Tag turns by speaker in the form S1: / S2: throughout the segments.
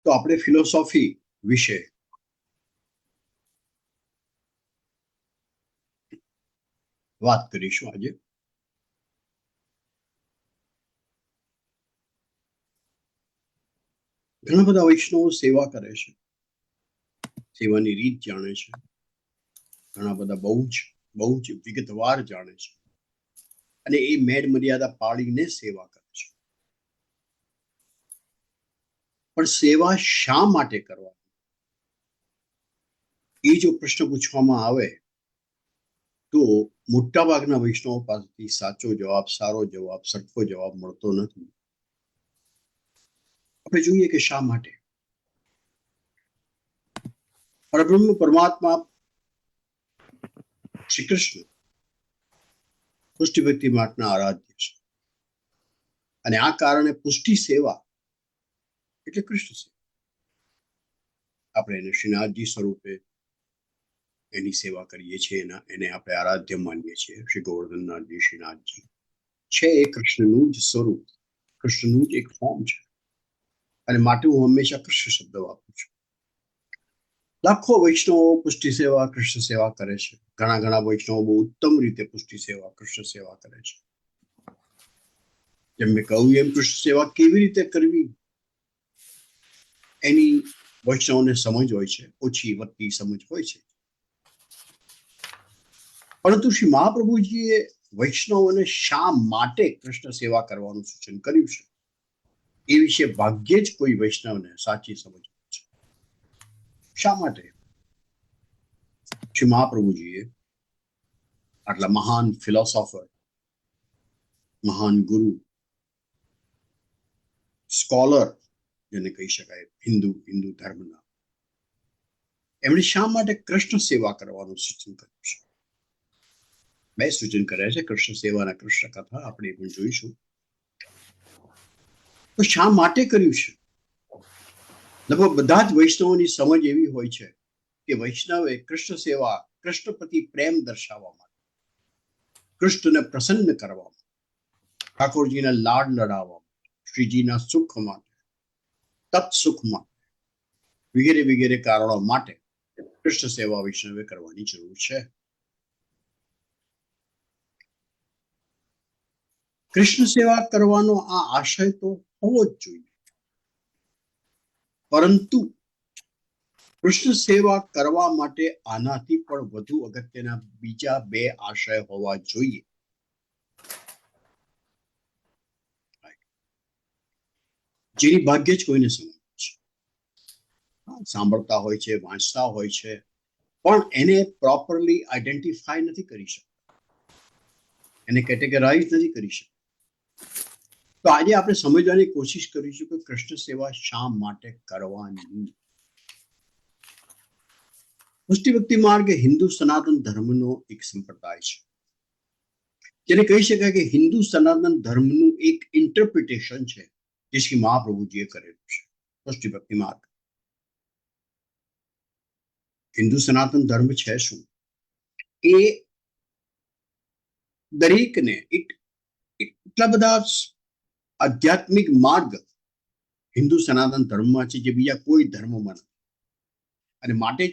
S1: તો આપણે ફિલોસોફી વિશે વાત કરીશું આજે. ઘણા બધા વૈષ્ણવો સેવા કરે છે, સેવાની રીત જાણે છે, ઘણા બધા બહુ જ વિગતવાર જાણે છે અને એ મેડ મર્યાદા પાળીને સેવા કરે છે. પણ સેવા શા માટે કરવાની, એ જો પ્રશ્ન પૂછવામાં આવે તો મોટાભાગના વૈષ્ણવો પાસેથી સાચો જવાબ, સારો જવાબ, સરખો જવાબ મળતો નથી. આપણે જોઈએ કે શા માટે. પરબ્રહ્મ પરમાત્મા શ્રી કૃષ્ણ પુષ્ટિ ભક્તિ માર્ગના આરાધ્ય છે અને આ કારણે પુષ્ટિ સેવા એટલે કૃષ્ણ સેવા. આપણે એને શ્રીનાથજી સ્વરૂપે એની સેવા કરીએ છીએ, એને આપણે આરાધ્ય માનીએ છીએ. શ્રી ગોવર્ધનનાથજી, શ્રીનાથજી છે એ કૃષ્ણનું જ સ્વરૂપ, કૃષ્ણનું જ એક ફોર્મ છે અને માટે હું હંમેશા કૃષ્ણ શબ્દ વાપરું છું. લાખો વૈષ્ણવો પુષ્ટિ સેવા, કૃષ્ણ સેવા કરે છે. ઘણા વૈષ્ણવો બહુ ઉત્તમ રીતે પુષ્ટિ સેવા, કૃષ્ણ સેવા કરે છે. જેમ મેં કહ્યું એમ કૃષ્ણ સેવા કેવી રીતે કરવી એની વૈષ્ણવને સમજ હોય છે, ઓછી વધતી સમજ હોય છે. પરંતુ શ્રી મહાપ્રભુજીએ વૈષ્ણવોને શા માટે કૃષ્ણ સેવા કરવાનું સૂચન કર્યું છે એ વિશે ભાગ્યે જ કોઈ વૈષ્ણવને સાચી સમજ છે. શા માટે શ્રી મહાપ્રભુજીએ આટલા મહાન ફિલોસોફર, મહાન ગુરુ, સ્કોલર જેને કહી શકાય હિન્દુ ધર્મના, એમણે શા માટે કૃષ્ણ સેવા કરવાનું સૂચન કર્યું છે? બે સૂચન કર્યા છે, કૃષ્ણ સેવાના કૃષ્ણ કથા આપણે પણ જોઈશું. તો શા માટે કર્યું છે? લગભગ બધા જ વૈષ્ણવોની સમજ એવી હોય છે કે વૈષ્ણવે કૃષ્ણ સેવા, કૃષ્ણ પ્રતિ પ્રેમ દર્શાવવા માટે, કૃષ્ણને પ્રસન્ન કરવા માટે, ઠાકોરજીને લાડ લડાવવા માટે, શ્રીજીના સુખ માટે, તપ સુખ માટે, વગેરે કારણો માટે કૃષ્ણ સેવા વૈષ્ણવે કરવાની જરૂર છે. કૃષ્ણ સેવા કરવાનો આ આશય તો હોવો જ જોઈએ, પરંતુ કૃષ્ણ સેવા કરવા માટે આનાથી પણ વધુ અગત્યના બીજા બે આશય હોવા જોઈએ. જેની ભાગ્યે જ કોઈને સમજ છે. સાંભળતા હોય છે, વાંચતા હોય છે, પણ એને પ્રોપરલી આઈડેન્ટિફાય નથી કરી શકતા, એને કેટેગરાઇઝ નથી કરી શકતા. તો આજે આપણે સમજવાની કોશિશ કરીશું કે કૃષ્ણ સેવા શા માટે કરવાની. પુષ્ટિ ભક્તિ માર્ગ હિન્દુ સનાતન ધર્મનો એક સંપ્રદાય છે, જેને કહી શકાય કે હિન્દુ સનાતન ધર્મનું એક ઇન્ટરપ્રિટેશન છે જે શ્રી મહાપ્રભુજીએ કરેલું છે. પુષ્ટિ ભક્તિ માર્ગ હિન્દુ સનાતન ધર્મ છે શું? એ દરેકને એટલા બધા આધ્યાત્મિક માર્ગ હિન્દુ સનાતન ધર્મમાં છે જે બીજા કોઈ ધર્મમાં નથી. અને માટે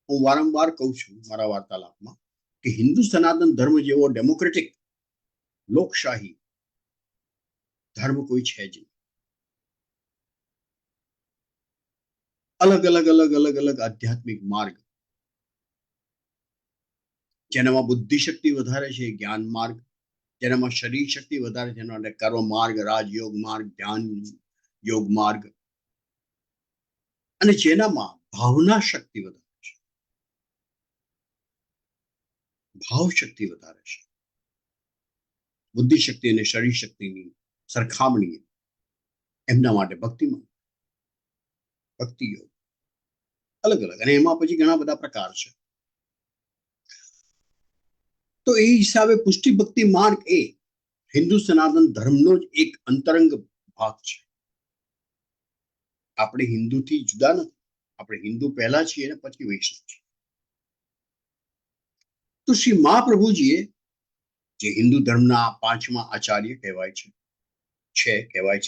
S1: હું વારંવાર કહું છું મારા વાર્તાલાપમાં કે હિન્દુ સનાતન ધર્મ જેવો ડેમોક્રેટિક, લોકશાહી ધર્મ કોઈ છે જ નહીં. અલગ આધ્યાત્મિક માર્ગ, જેનામાં બુદ્ધિ શક્તિ વધારે છે જ્ઞાન માર્ગ, જેનામાં શરીર શક્તિ વધારે છે એના કર્મ માર્ગ, રાજયોગ માર્ગ, ધ્યાન યોગ માર્ગ, અને જેનામાં ભાવના શક્તિ વધારે છે, ભાવ શક્તિ વધારે છે. બુદ્ધિ શક્તિ અને શરીર શક્તિની સરખામણી એમના માટે ભક્તિ યોગ અલગ અને એમાં પછી ઘણા બધા પ્રકાર છે. તો એ હિસાબે પુષ્ટિ ભક્તિ માર્ગ એ હિન્દુ સનાતન ધર્મનો જ એક અંતરંગ ભાગ છે. આપણે હિન્દુથી જુદા નથી, આપણે હિન્દુ પહેલા છીએ અને પછી વૈષ્ણવ છીએ. તો શ્રી મહાપ્રભુજીએ જે હિન્દુ ધર્મના પાંચમા આચાર્ય કહેવાય છે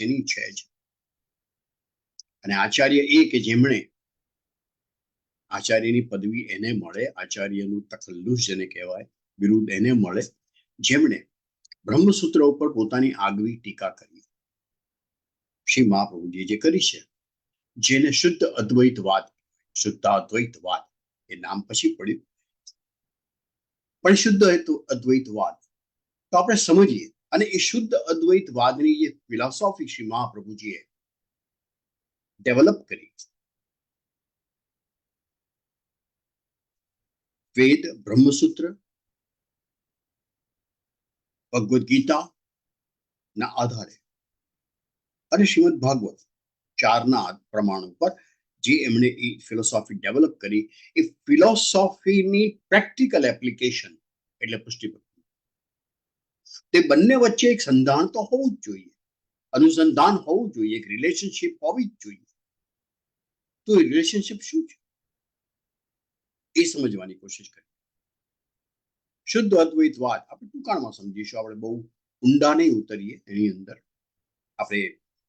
S1: નહીં, છે જ, અને આચાર્ય એ કે જેમણે આચાર્યની પદવી એને મળે, આચાર્યનું તકલ્લુસ જેને કહેવાય, બિરુદ એને મળે જેમણે બ્રહ્મસૂત્ર ઉપર પોતાની આગવી ટીકા કરી, શ્રી મહાપ્રભુજીએ જે કરી છે, જેને શુદ્ધ અદ્વૈતવાદ, શુદ્ધાદ્વૈતવાદ એ નામ પછી પડ્યું, પણ શુદ્ધ અદ્વૈતવાદ તો આપણે સમજીએ. અને એ શુદ્ધ અદ્વૈતવાદની જે ફિલોસોફી શ્રી મહાપ્રભુજીએ ડેવલપ કરી, વેદ, બ્રહ્મસૂત્ર, ભગવદ્ ગીતા ના આધારે અને શ્રીમદ ભાગવત ચારના પ્રમાણ ઉપર જે એમણે એ ફિલોસોફી ડેવલપ કરી, એ ફિલોસોફીની પ્રેક્ટિકલ એપ્લિકેશન એટલે પુષ્ટિભક્તિ. તે બંને વચ્ચે એક સંધાન તો હોવું જ જોઈએ, અનુસંધાન હોવું જોઈએ, એક રિલેશનશિપ હોવી જ જોઈએ. તો એ રિલેશનશિપ શું છે એ સમજવાની કોશિશ કરી. શુદ્ધ અદ્વૈતવાદ આપણે ટૂંકાણમાં સમજીશું, આપણે બહુ ઊંડા નહીં ઉતરીએ એની અંદર. આપણે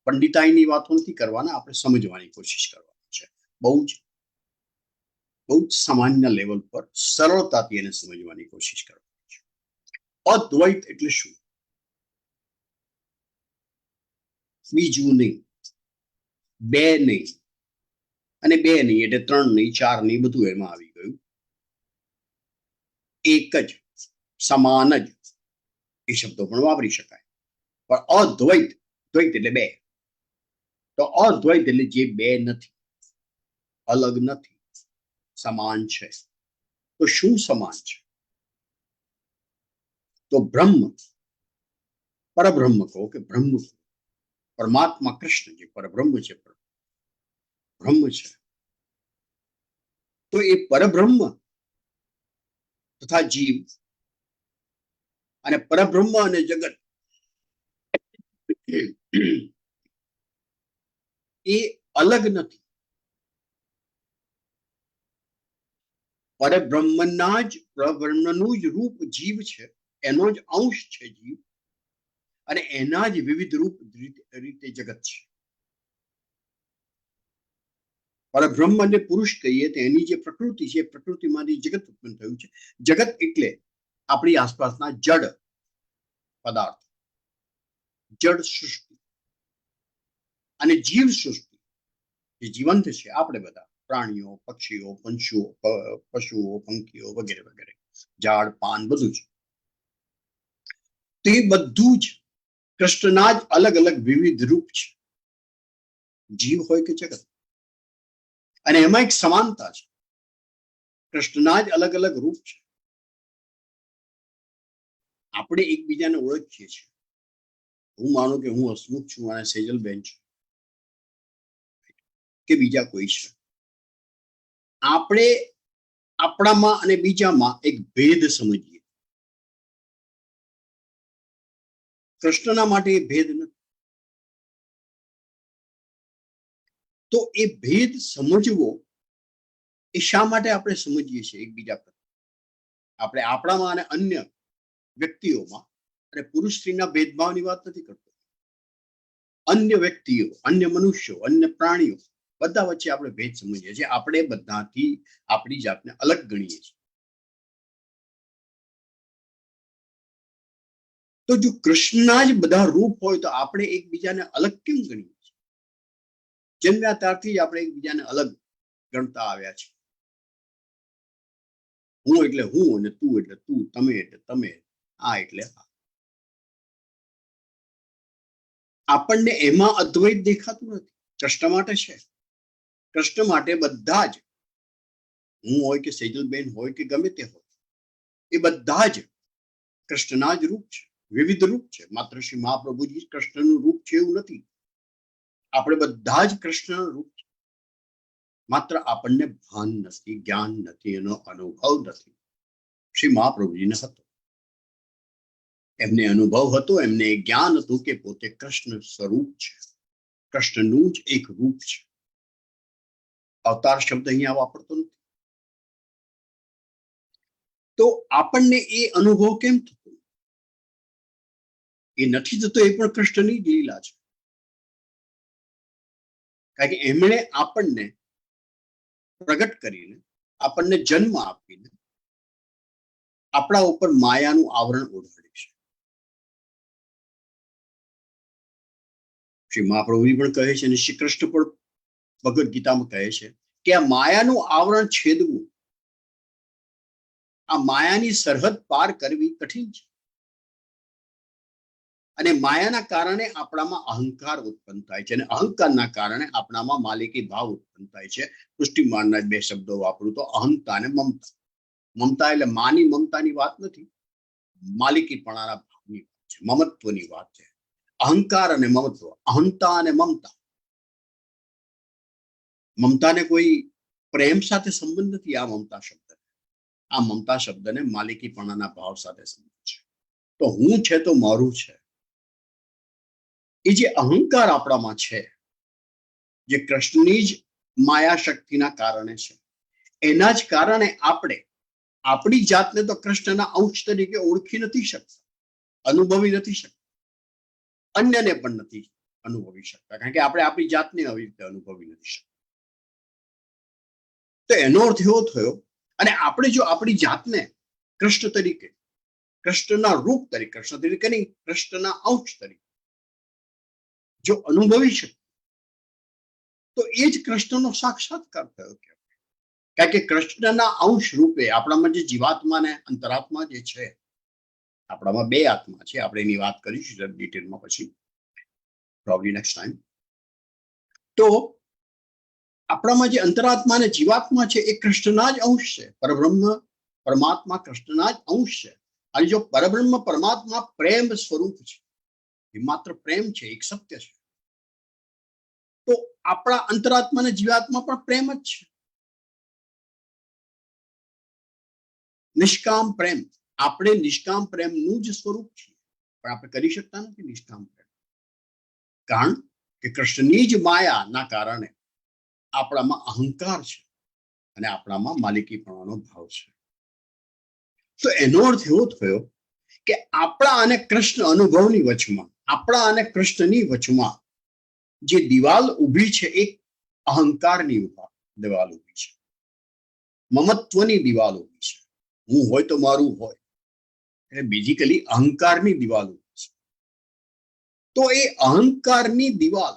S1: પંડિતાઈની વાતો નથી કરવાના, આપણે સમજવાની કોશિશ કરવાની છે. બહુ જ સામાન્ય લેવલ પર સરળતાથી એને સમજવાની કોશિશ કરવાની છે. અદ્વૈત એટલે શું? બીજું નહીં, બે નહીં, અને બે નહીં એટલે ત્રણ નહીં, ચાર નહીં, બધું એમાં આવી ગયું. એક જ, સમાન જ, એ શબ્દો પણ વાપરી શકાય. પણ અદ્વૈત, દ્વૈત એટલે બે. તો અદ્વૈત એટલે જે બે નથી, અલગ નથી, સમાન છે. તો શું સમાન છે? તો બ્રહ્મ, પરબ્રહ્મ કહો કે બ્રહ્મ, પરમાત્મા કૃષ્ણ જે પરબ્રહ્મ છે, બ્રહ્મ છે. તો એ પરબ્રહ્મ તથા જીવ અને પરબ્રહ્મ અને જગત એ અલગ નથી. પરબ્રહ્મના જ, પરબ્રહ્મનું જ રૂપ જીવ છે, એનો જ અંશ છે જીવ, અને એના જ વિવિધ રૂપ રીતે જગત છે. પરબ્રહ્મ અને પુરુષ કહીએ તો એની જે પ્રકૃતિ છે, પ્રકૃતિમાંથી જગત ઉત્પન્ન થયું છે. જગત એટલે આપણી આસપાસના જડ પદાર્થ, જડ સૃષ્ટિ, અને જીવ સૃષ્ટિ જે જીવંત છે, આપણે બધા પ્રાણીઓ, પક્ષીઓ, પશુઓ, પંખીઓ વગેરે વગેરે, ઝાડ પાન બધું જ. તે બધું જ કૃષ્ણના જ અલગ અલગ વિવિધ રૂપ છે, જીવ હોય કે જગત. અને એમાં એક સમાનતા છે, કૃષ્ણના જ અલગ અલગ રૂપ છે. આપણે એકબીજાને ઓળખીએ છીએ. હું માનું કે હું હસમુખ છું અને સેજલબેન છે કે બીજા કોઈ છે. આપણે આપણામાં અને બીજામાં એક ભેદ સમજીએ. કૃષ્ણના માટે એ ભેદ નથી. તો એ ભેદ સમજવો એ શા માટે આપણે સમજીએ છીએ એકબીજા પર? આપણે આપણામાં અને અન્ય વ્યક્તિઓમાં, અને પુરુષ સ્ત્રીના ભેદભાવની વાત નથી કરતો, અન્ય વ્યક્તિઓ, અન્ય મનુષ્યો, અન્ય પ્રાણીઓ, બધા વચ્ચે આપણે ભેદ સમજીએ છીએ. આપણે બધાથી આપણી જાતને અલગ ગણીએ છીએ. તો જો કૃષ્ણના જ બધા રૂપ હોય તો આપણે એકબીજાને અલગ કેમ ગણીએ છીએ? જન્મ્યા ત્યારથી જ આપણે એકબીજાને અલગ ગણતા આવ્યા છે. હું એટલે હું, અને તું એટલે તું, તમે એટલે તમે, આ એટલે આ. આપણને એમાં અદ્વૈત દેખાતું નથી. કૃષ્ણ માટે છે. કૃષ્ણ માટે બધા જ, હું હોય કે સેજલબેન હોય કે ગમે તે હોય, એ બધા જ કૃષ્ણના જ રૂપ છે, વિવિધ રૂપ છે. માત્ર શ્રી મહાપ્રભુજી કૃષ્ણનું રૂપ છે એવું નથી. આપણે બધા જ કૃષ્ણનું રૂપ છે, માત્ર આપણને ભાન નથી, જ્ઞાન નથી, એનો અનુભવ નથી. શ્રી મહાપ્રભુજીને હતો, એમને અનુભવ હતો, એમને જ્ઞાન હતું કે પોતે કૃષ્ણ સ્વરૂપ છે, કૃષ્ણનું જ એક રૂપ છે. અવતાર શબ્દ અહીંયા વાપરતો નથી. તો આપણને એ અનુભવ કેમ થતો? એ નથી થતો, એ પણ કૃષ્ણની જ લીલા છે. કારણ કે એમણે આપણને પ્રગટ કરીને, આપણને જન્મ આપીને આપણા ઉપર માયાનું આવરણ ઓઢાડ્યું છે. શ્રી મહાપ્રભુજી પણ કહે છે અને શ્રી કૃષ્ણ પણ ભગવદ ગીતામાં કહે છે કે આ માયાનું આવરણ છેદવું, આ માયાની સરહદ પાર કરવી કઠિન છે. અને માયાના કારણે આપણામાં અહંકાર ઉત્પન્ન થાય છે અને અહંકારના કારણે આપણામાં માલિકી ભાવ ઉત્પન્ન થાય છે. પુષ્ટિમાનના બે શબ્દો વાપરું તો અહંતા અને મમતા. મમતા એટલે માની મમતાની વાત નથી, માલિકીપણાના ભાવની વાત છે, મમત્વની વાત છે. અહંકાર અને મમત્વ, અહંતા અને મમતા. મમતાને કોઈ પ્રેમ સાથે સંબંધ નથી. આ મમતા શબ્દ, આ મમતા શબ્દને માલિકીપણાના ભાવ સાથે સંબંધ છે. તો હું છે તો મારું છે, એ જે અહંકાર આપણામાં છે, જે કૃષ્ણની જ માયા શક્તિના કારણે છે, એના જ કારણે આપણે આપણી જાતને તો કૃષ્ણના અંશ તરીકે ઓળખી નથી શકતા, અનુભવી નથી શકતા, અન્યને પણ નથી અનુભવી શકતા, કારણ કે આપણે આપણી જાતને આવી રીતે અનુભવી નથી શકતા. તો એનો અર્થ એવો થયો, અને આપણે જો આપણી જાતને કૃષ્ણ તરીકે, કૃષ્ણના રૂપ તરીકે, કૃષ્ણ તરીકે નહીં, કૃષ્ણના અંશ તરીકે જો અનુભવી શકે, તો એ જ કૃષ્ણનો સાક્ષાત્કાર થયો. કારણ કે કૃષ્ણના અંશ રૂપે આપણામાં જે જીવાત્મા ને અંતરાત્મા જે છે, આપણામાં બે આત્મા છે. આપણે એની વાત કરીશું ડિટેલમાં પછી, પ્રોબ્લી નેક્સ્ટ ટાઈમ. તો આપણામાં જે અંતરાત્મા અને જીવાત્મા છે, એ કૃષ્ણના જ અંશ છે. પરબ્રહ્મ પરમાત્મા કૃષ્ણના જ અંશ છે. અને જો પરબ્રહ્મ પરમાત્મા પ્રેમ સ્વરૂપ છે, એ માત્ર પ્રેમ છે, એક સત્ય છે, તો આપણા અંતરાત્મા અને જીવાત્મા પણ પ્રેમ જ છે. નિષ્કામ પ્રેમ. આપણે નિષ્કામ પ્રેમનું જ સ્વરૂપ છે, પણ આપણે કરી શકતા નથી નિષ્કામ પ્રેમ. કારણ કે કૃષ્ણની જ માયાના કારણે આપણામાં અહંકાર છે અને આપણામાં માલિકીપણાનો ભાવ છે. તો એનો અર્થ એવો થયો કે આપણા અને કૃષ્ણ અનુભવની વચમાં, આપણા અને કૃષ્ણની વચમાં જે દિવાલ ઊભી છે, એક અહંકારની દિવાલ ઊભી છે, મમત્વની દિવાલ ઊભી છે. હું હોય તો મારું હોય, એટલે બેઝિકલી અહંકારની દિવાલ ઊભી છે. તો એ અહંકારની દિવાલ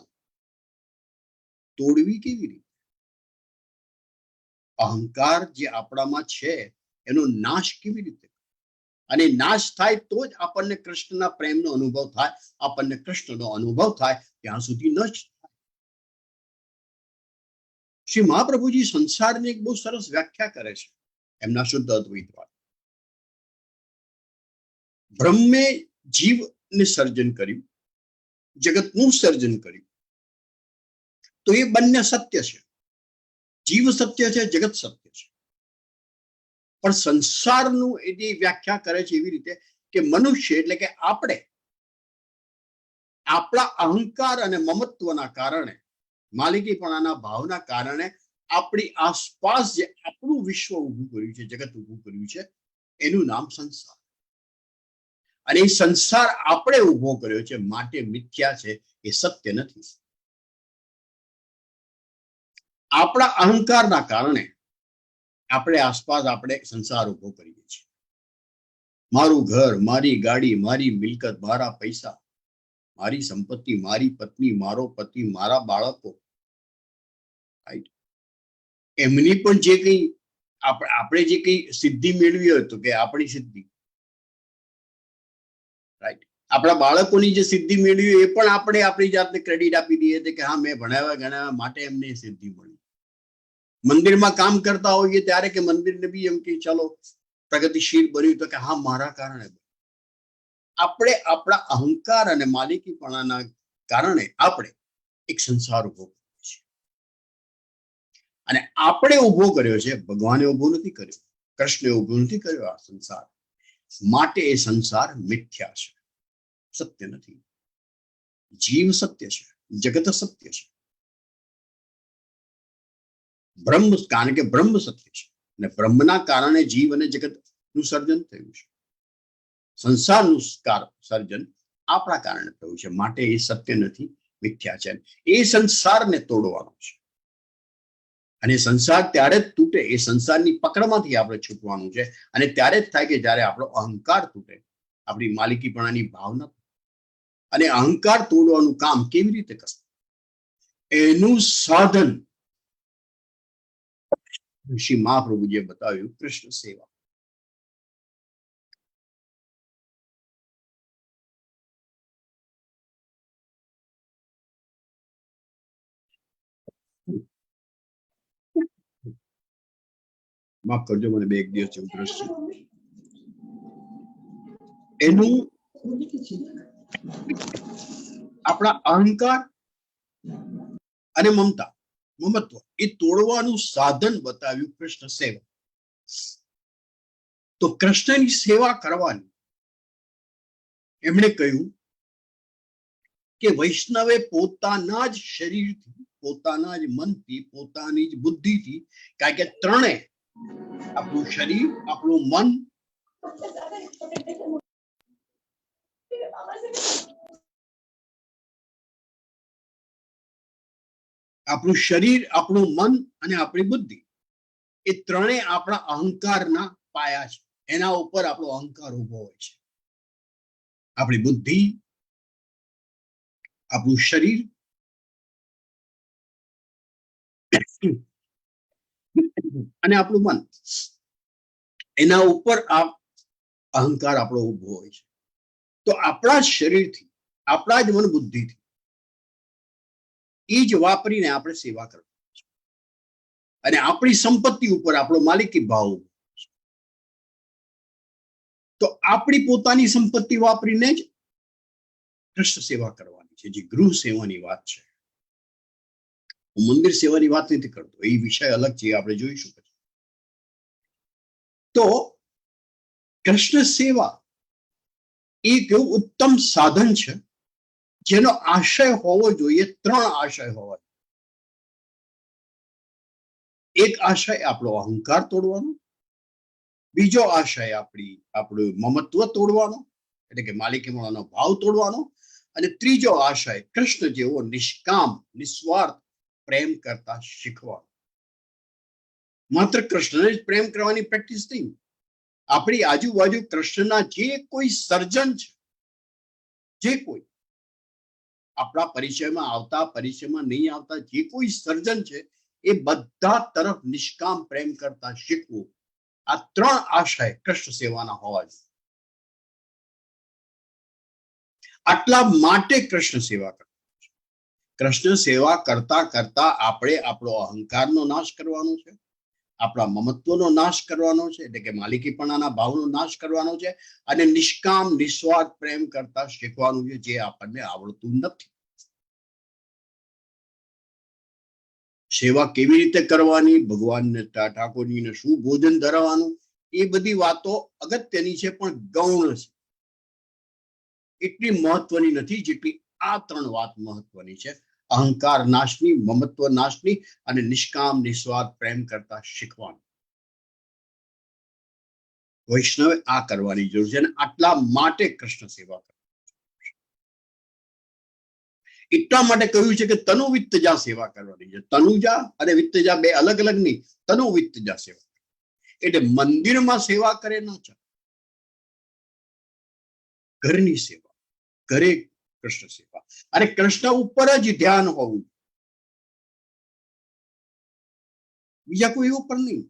S1: તોડવી કેવી રીતે? અહંકાર જે આપણામાં છે એનો નાશ કેવી રીતે? અને નાશ થાય તો જ આપણને કૃષ્ણના પ્રેમનો અનુભવ થાય, આપણને કૃષ્ણનો અનુભવ થાય, ત્યાં સુધી ન જ થાય. શ્રી મહાપ્રભુજી સંસારની એક બહુ સરસ વ્યાખ્યા કરે છે એમના શુદ્ધ અદ્વૈતવાદ. બ્રહ્મે જીવને સર્જન કર્યું, જગતનું સર્જન કર્યું, તો એ બંને સત્ય છે. જીવ સત્ય છે, જગત સત્ય છે. પણ સંસારનું એની વ્યાખ્યા કરે છે એવી રીતે કે મનુષ્ય એટલે કે આપણે આપણા અહંકાર અને મમત્વના કારણે, માલિકીપણાના ભાવના કારણે આપણી આસપાસ જે આપણું વિશ્વ ઊભું કર્યું છે, જગત ઊભું કર્યું છે, એનું નામ સંસાર. અને એ સંસાર આપણે ઊભો કર્યો છે, માટે મિથ્યા છે, એ સત્ય નથી. આપણા અહંકારના કારણે આપણે આસપાસ આપણે સંસાર ઊભો કરીએ છીએ. મારું ઘર, મારી ગાડી, મારી મિલકત, મારા પૈસા, મારી સંપત્તિ, મારી પત્ની, મારો પતિ, મારા બાળકો, એમની પણ જે કંઈ આપણે જે કંઈ સિદ્ધિ મેળવી હોય તો કે આપણી સિદ્ધિ, રાઈટ. આપણા બાળકોની જે સિદ્ધિ મેળવી એ પણ આપણે આપણી જાતને ક્રેડિટ આપી દઈએ કે હા, મેં ભણાવ્યા ગણાવ્યા માટે એમને સિદ્ધિ મળી. મંદિરમાં કામ કરતા હોઈએ ત્યારે કે મંદિરને બી એમ કે ચલો પ્રગતિશીલ બન્યું તો કે હા, મારા કારણે. આપણે આપણા અહંકાર અને માલિકીપણાના કારણે આપણે એક સંસાર ઉભો કર્યો છે. અને આપણે ઉભો કર્યો છે, ભગવાને ઉભો નથી કર્યો, કૃષ્ણે ઉભો નથી કર્યો આ સંસાર. માટે એ સંસાર મિથ્યા છે, સત્ય નથી. જીવ સત્ય છે, જગત સત્ય છે, બ્રહ્મ, કારણ કે બ્રહ્મ સત્ય છે અને બ્રહ્મના કારણે જીવ અને જગતનું સર્જન થયું છે. સંસારનું સર્જન આપણા કારણે થયું છે, માટે એ સત્ય નથી, મિથ્યા છે. એ સંસારને તોડવાનો છે. અને સંસાર ત્યારે જ તૂટે, એ સંસારની પકડમાંથી આપણે છૂટવાનું છે. અને ત્યારે જ થાય કે જ્યારે આપણો અહંકાર તૂટે, આપણી માલિકીપણાની ભાવના. અને અહંકાર તોડવાનું કામ કેવી રીતે કરવું, એનું સાધન શ્રી મહાપ્રભુજીએ બતાવ્યું, કૃષ્ણ સેવા. માફ કરજો, મને 2 દિવસ ઉધરસ છે. એનું આપણા અહંકાર અને મમત્વ એ તોડવાનું સાધન બતાવ્યું, કૃષ્ણ સેવા. તો કૃષ્ણની સેવા કરવાની એમણે કહ્યું કે વૈષ્ણવે પોતાના જ શરીરથી, પોતાના જ મનથી, પોતાની જ બુદ્ધિથી, કારણ કે ત્રણે, આપણું શરીર, આપણું મન, આપણું શરીર, આપણું મન અને આપણી બુદ્ધિ, એ ત્રણે આપણા અહંકારના પાયા છે. એના ઉપર આપણો અહંકાર ઉભો હોય છે. આપણી બુદ્ધિ, આપણું શરીર અને આપણું મન, એના ઉપર આ અહંકાર આપણો ઉભો હોય છે. તો આપણા શરીરથી, આપણા જ મન બુદ્ધિથી એ જ વાપરીને આપણે સેવા કરવી છે. અને આપણી સંપત્તિ ઉપર આપણો માલિકી ભાવ. તો આપણી પોતાની સંપત્તિ વાપરીને જ કૃષ્ણ સેવા કરવાની છે, જે ગૃહ સેવાની વાત છે. હું મંદિર સેવાની વાત નથી કરતો, એ વિષય અલગ છે, આપણે જોઈશું. તો કૃષ્ણ સેવા એ કેવું ઉત્તમ સાધન છે, જેનો આશય હોવો જોઈએ, 3 આશય હોવા જોઈએ. એક આશય આપણો અહંકાર તોડવાનો, બીજો આશય આપણું મમત્વ તોડવાનો, એટલે કે માલિકીપણાનો ભાવ તોડવાનો, અને ત્રીજો આશય કૃષ્ણ જેવો નિષ્કામ, નિસ્વાર્થ પ્રેમ કરતા શીખવાનો. માત્ર કૃષ્ણને જ પ્રેમ કરવાની પ્રેક્ટિસ નહીં, આપણી આજુબાજુ કૃષ્ણના જે કોઈ સર્જન છે, જે કોઈ આપણા પરિચયમાં આવતા, પરિચયમાં નહીં આવતા જે કોઈ સર્જન છે, એ બધા તરફ નિષ્કામ પ્રેમ કરતા શીખવું. આ 3 આશય કૃષ્ણ સેવાના હોવા જોઈએ. આટલા માટે કૃષ્ણ સેવા કરતા. કૃષ્ણ સેવા કરતા કરતા આપણે આપણો અહંકારનો નાશ કરવાનો છે, આપણા મમત્વનો નાશ કરવાનો છે, એટલે કે માલિકીપણાના ભાવનો નાશ કરવાનો છે, અને નિષ્કામ, નિસ્વાર્થ પ્રેમ કરતા શીખવાનું છે, જે આપણને આવડતું નથી. સેવા કેવી રીતે કરવાની, ભગવાનને, ઠાકોરજીને શું ભોજન ધરાવવાનું, એ બધી વાતો અગત્યની છે, પણ ગૌણ છે. એટલી મહત્વની નથી જેટલી આ 3 વાત મહત્વની છે. અહંકાર નાશની, મમત્વ નાશની, અને નિષ્કામ, નિસ્વાર્થ પ્રેમ કરતા શીખવાનું. વૈષ્ણવે આ કરવાની જરૂર છે, અને આટલા માટે કૃષ્ણ સેવા કરવી. એટલા માટે કહ્યું છે કે તનુ વિત્તજા સેવા કરવાની છે. તનુજા અને વિત્તજા 2 અલગ અલગ નહીં, તનુ વિત્તજા સેવા. એટલે મંદિરમાં સેવા કરે ન ચાલે, ઘરની સેવા, ઘરે કૃષ્ણ સેવા, અને કૃષ્ણ ઉપર જ ધ્યાન હોવું, બીજા કોઈ ઉપર નહીં.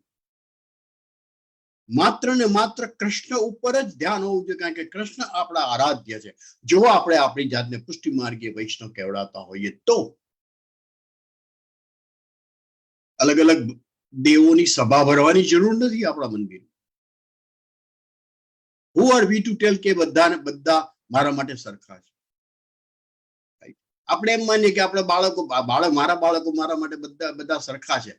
S1: માત્ર ને માત્ર કૃષ્ણ ઉપર જ ધ્યાન હોવું જોઈએ, કારણ કે કૃષ્ણ આપણા આરાધ્ય છે. જો આપણે આપણી જાતને પુષ્ટિ માર્ગીય વૈષ્ણવ કહેવડાતા હોઈએ તો અલગ અલગ દેવોની સભા ભરવાની જરૂર નથી આપણા મંદિર. Who are we to tell કે બધા મારા માટે સરખા છે? આપણે એમ માનીએ કે આપણા મારા બાળકો મારા માટે બધા સરખા છે.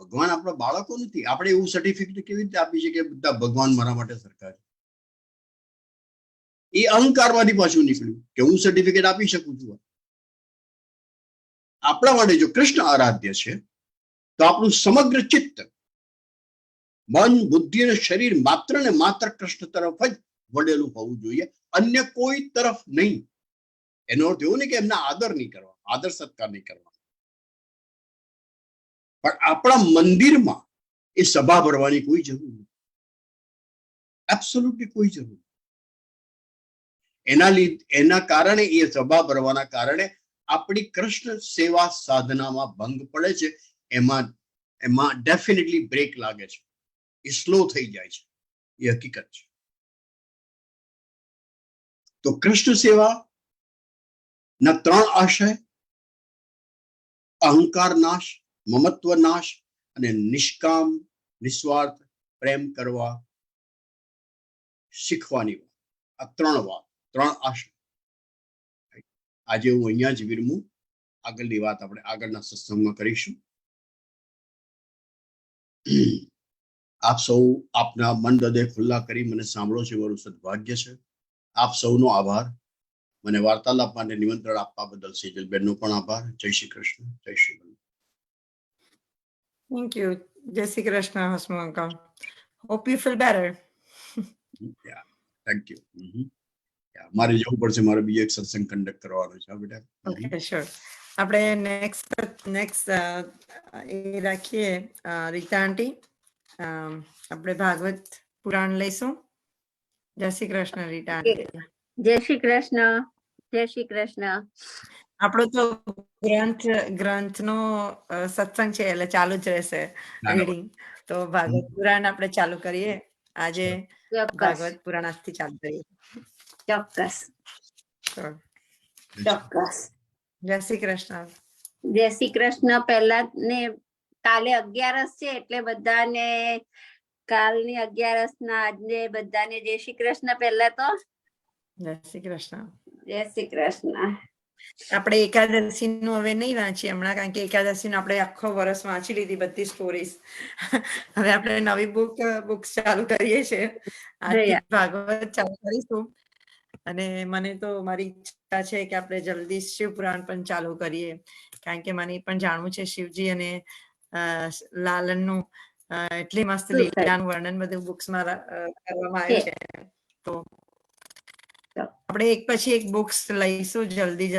S1: ભગવાન આપણા બાળકો નથી. આપણે એવું સર્ટિફિકેટ કેવી રીતે આપી છે કે બધા ભગવાન મારા માટે સરખા છે? એ અહંકારમાંથી પાછું નીકળ્યું કે હું સર્ટિફિકેટ આપી શકું છું. આપણા માટે જો કૃષ્ણ આરાધ્ય છે, તો આપણું સમગ્ર ચિત્ત, મન, બુદ્ધિ અને શરીર માત્ર ને માત્ર કૃષ્ણ તરફ જ વળેલું હોવું જોઈએ, અન્ય કોઈ તરફ નહીં. એનો અર્થ એવો નહીં કે એમના આદર નહીં કરવા, આદર સત્કાર નહીં કરવાનો. પણ આપણા મંદિરમાં એ સભા ભરવાની કોઈ જરૂર નથી, એબ્સોલ્યુટલી કોઈ જરૂર નથી. એના કારણે એ સભા ભરવાના કારણે આપણી કૃષ્ણ સેવા સાધનામાં ભંગ પડે છે. એમાં ડેફિનેટલી બ્રેક લાગે છે, એ સ્લો થઈ જાય છે, એ હકીકત છે. તો કૃષ્ણ સેવા ના 3 આશય: અહંકાર નાશ, મમત્વ નાશ અને નિષ્કામ નિસ્વાર્થ પ્રેમ કરવા શીખવાની વાત. આ 3 આશય. આજે હું અહીંયા જ વિરમું. આગળની વાત આપણે આગળના સત્સંગમાં કરીશું. આપ સૌ આપના મન હૃદય ખુલ્લા કરી મને સાંભળો છો, મારું સદભાગ્ય છે. આપ સૌનો આભાર. મને વાર્તાલાપ માટે નિમંત્રણ આપવા બદલ સેજલબેનનો પણ આભાર. જય શ્રી કૃષ્ણ. જય Shri Krishna.
S2: Thank you. Jai Shri Krishna, Hasmukh uncle. Hope you feel better.
S1: Yeah, thank you. મારે જવું પડશે, મારે બીજો એક સત્સંગ કન્ડક્ટ કરવાનો છે બેટા.
S2: Okay, sure. આપણે નેક્સ્ટ એ રાખીએ રીતા આંટી. આપણે ભાગવત પુરાણ લઈશું. જય શ્રી કૃષ્ણ રીતા આંટી.
S3: જય શ્રી કૃષ્ણ. જય શ્રી કૃષ્ણ.
S2: આપણો તો ગ્રંથનો સત્સંગ છે એટલે ચાલુ જ રહેશે રીડિંગ. તો ભાગવત પુરાણ આપણે ચાલુ કરીએ આજે. ભાગવત પુરાણ આજથી ચાલુ કરીએ.
S3: ચોક્કસ. ચોક્કસ.
S2: જય શ્રી કૃષ્ણ.
S3: જય શ્રી કૃષ્ણ. પહેલા ને કાલે 11 છે એટલે બધાને કાલની 11 ના આજને બધાને જય શ્રી કૃષ્ણ. પહેલા તો
S2: જય શ્રી કૃષ્ણ.
S3: જય શ્રી કૃષ્ણ.
S2: આપણે એકાદશી નું હવે નહીં વાંચીએ હમણાં, કારણ કે એકાદશી નું આપણે આખો વર્ષ વાંચી લીધી બધી સ્ટોરીઝ. હવે આપણે નવી બુક્સ ચાલુ કરીએ છીએ. આજથી ભાગવત ચાલુ કરીશું. અને મને તો મારી ઈચ્છા છે કે આપણે જલ્દી શિવ પુરાણ પણ ચાલુ કરીએ, કારણ કે મને પણ જાણવું છે શિવજી અને લાલનનું એટલી મસ્ત લીલાનું વર્ણન બધું બુક્સમાં કરવામાં આવ્યું છે. તો આપણે એક પછી એક બુક્સ લઈશું જલ્દી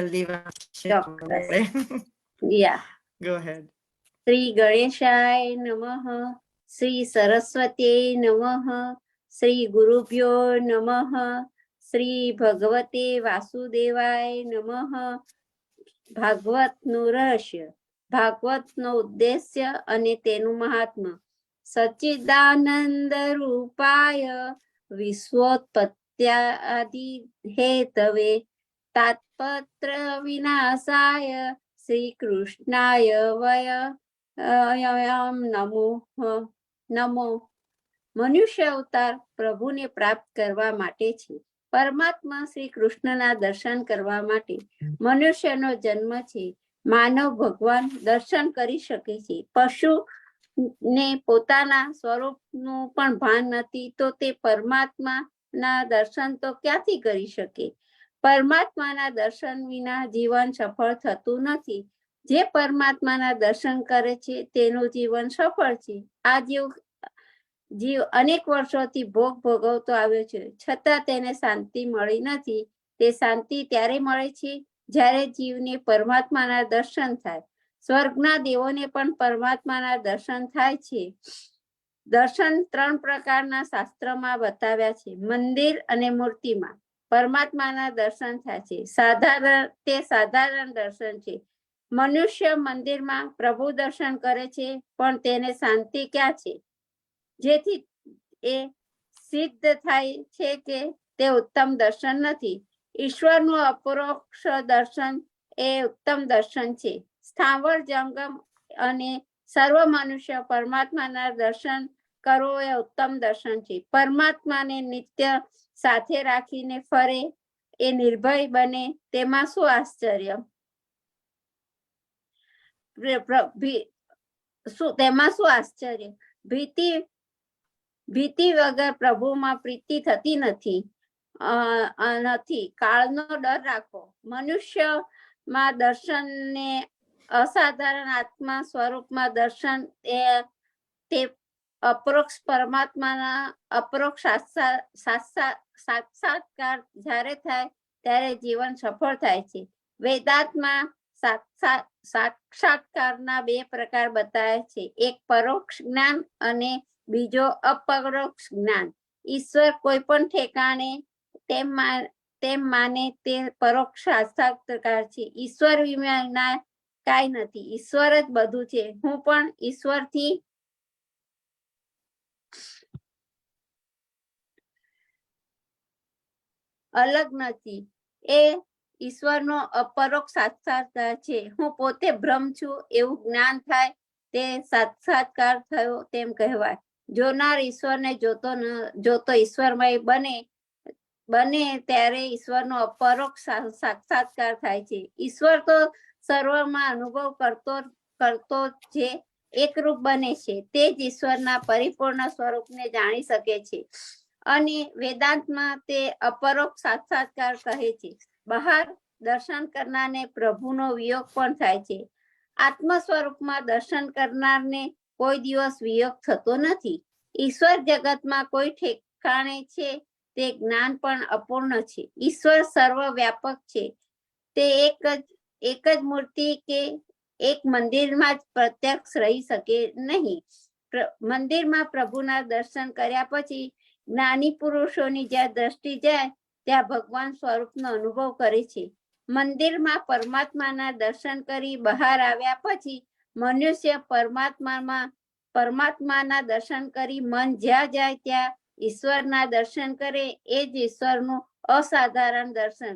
S2: ગો હેડ.
S3: શ્રી ગણેશાય નમઃ. શ્રી સરસ્વતી નમઃ. શ્રી ગુરુભ્યો નમઃ. શ્રી ભગવતે વાસુદેવાય નમઃ. ભાગવત નું રહસ્ય. ભાગવત નો ઉદ્દેશ્ય અને તેનું મહાત્મ્ય. સચ્ચિદાનંદ રૂપાય વિશ્વોત્પત્યાદિ હેતવે તાત્પત્ર વિનાશાય શ્રી કૃષ્ણાય વયમ નમો. મનુષ્ય અવતાર પ્રભુને પ્રાપ્ત કરવા માટે છે. પરમાત્મા શ્રી કૃષ્ણના દર્શન કરવા માટે મનુષ્યનો જન્મ છે. માનવ ભગવાન દર્શન કરી શકે છે. પશુ ને પોતાના સ્વરૂપનું પણ ભાન નથી તો તે પરમાત્માના દર્શન તો ક્યાંથી કરી શકે? પરમાત્માના દર્શન વિના જીવન સફળ થતું નથી. જે પરમાત્માના દર્શન કરે છે તેનું જીવન સફળ છે. આ જીવ અનેક વર્ષોથી ભોગ ભોગવતો આવ્યો છે, છતાં તેને શાંતિ મળી નથી. તે શાંતિ ત્યારે મળે છે જ્યારે જીવને પરમાત્માના દર્શન થાય. સ્વર્ગના દેવોને પણ પરમાત્માના દર્શન થાય છે. દર્શન 3 પ્રકારના શાસ્ત્રમાં બતાવ્યા છે. મંદિર અને મૂર્તિમાં પરમાત્માના દર્શન થાય છે. સાધારણ દર્શન છે. મનુષ્ય મંદિરમાં પ્રભુ દર્શન કરે છે, પણ તેને શાંતિ ક્યાં છે? જેથી એ સિદ્ધ થાય છે કે તે ઉત્તમ દર્શન નથી. ઈશ્વરનું અપરોક્ષ દર્શન એ ઉત્તમ દર્શન છે. સ્થાવર જંગમ અને સર્વ મનુષ્ય પરમાત્માના દર્શન કરવો એ ઉત્તમ દર્શન છે. પરમાત્માને નિત્ય સાથે રાખીને ફરે એ નિર્ભય બને તેમાં શું આશ્ચર્ય? તેમાં શું આશ્ચર્ય? ભીતિ વગર પ્રભુમાં પ્રીતિ થતી નથી. કાળનો ડર રાખો. મનુષ્યમાં દર્શનને અસાધારણ આત્મા સ્વરૂપમાં દર્શન તે અપરોક્ષ પરમાત્માના અપરોક્ષ સાક્ષાત્કાર જ્યારે થાય ત્યારે જીવન સફળ થાય છે. વેદાંતમાં સાક્ષાત્કારના બે પ્રકાર બતાવ્યા છે, એક પરોક્ષ જ્ઞાન અને બીજો અપરોક્ષ જ્ઞાન. ઈશ્વર કોઈ પણ ઠેકાણે તેમ માને તે પરોક્ષ સાક્ષાત્કાર છે. ઈશ્વર વિના કાંઈ નથી, ઈશ્વર જ બધું છે. હું પણ ઈશ્વરથી અલગ નથી, એ ઈશ્વરનો અપરોક્ષ સાક્ષાત્કાર છે. હું પોતે બ્રહ્મ છું એવું જ્ઞાન થાય તે સાક્ષાત્કાર થયો તેમ કહેવાય. જોનાર ઈશ્વરને જોતો ઈશ્વરમય બને ત્યારે ઈશ્વરનો અપરોક્ષ સાક્ષાત્કાર થાય છે. ઈશ્વર તો સર્વમાં અનુભવ કરતો જે એકરૂપ બને છે તે જ ઈશ્વરના પરિપૂર્ણ સ્વરૂપને જાણી શકે છે અને વેદાંતમાં તે અપરોક્ષ સાક્ષાત્કાર કહે છે. બહાર દર્શન કરનારને પ્રભુનો વિયોગ પણ થાય છે. આત્મ સ્વરૂપમાં દર્શન કરનારને કોઈ દિવસ વિયોગ થતો નથી. ઈશ્વર જગતમાં કોઈ ઠેકાણે છે તે જ્ઞાન પણ અપૂર્ણ છે. ઈશ્વર સર્વવ્યાપક છે. તે એક જ મૂર્તિ કે એક મંદિરમાં જ પ્રત્યક્ષ રહી શકે નહીં. મંદિરમાં પ્રભુના દર્શન કર્યા પછી જ્ઞાની પુરુષોની જ્યાં દ્રષ્ટિ જાય ત્યાં ભગવાન સ્વરૂપનો અનુભવ કરે છે. મંદિરમાં પરમાત્માના દર્શન કરી બહાર આવ્યા પછી મનુષ્ય પરમાત્માના દર્શન કરી મન જ્યાં જાય ત્યાં ઈશ્વરના દર્શન કરે. એ જ ઈશ્વરનું અસાધારણ દર્શન.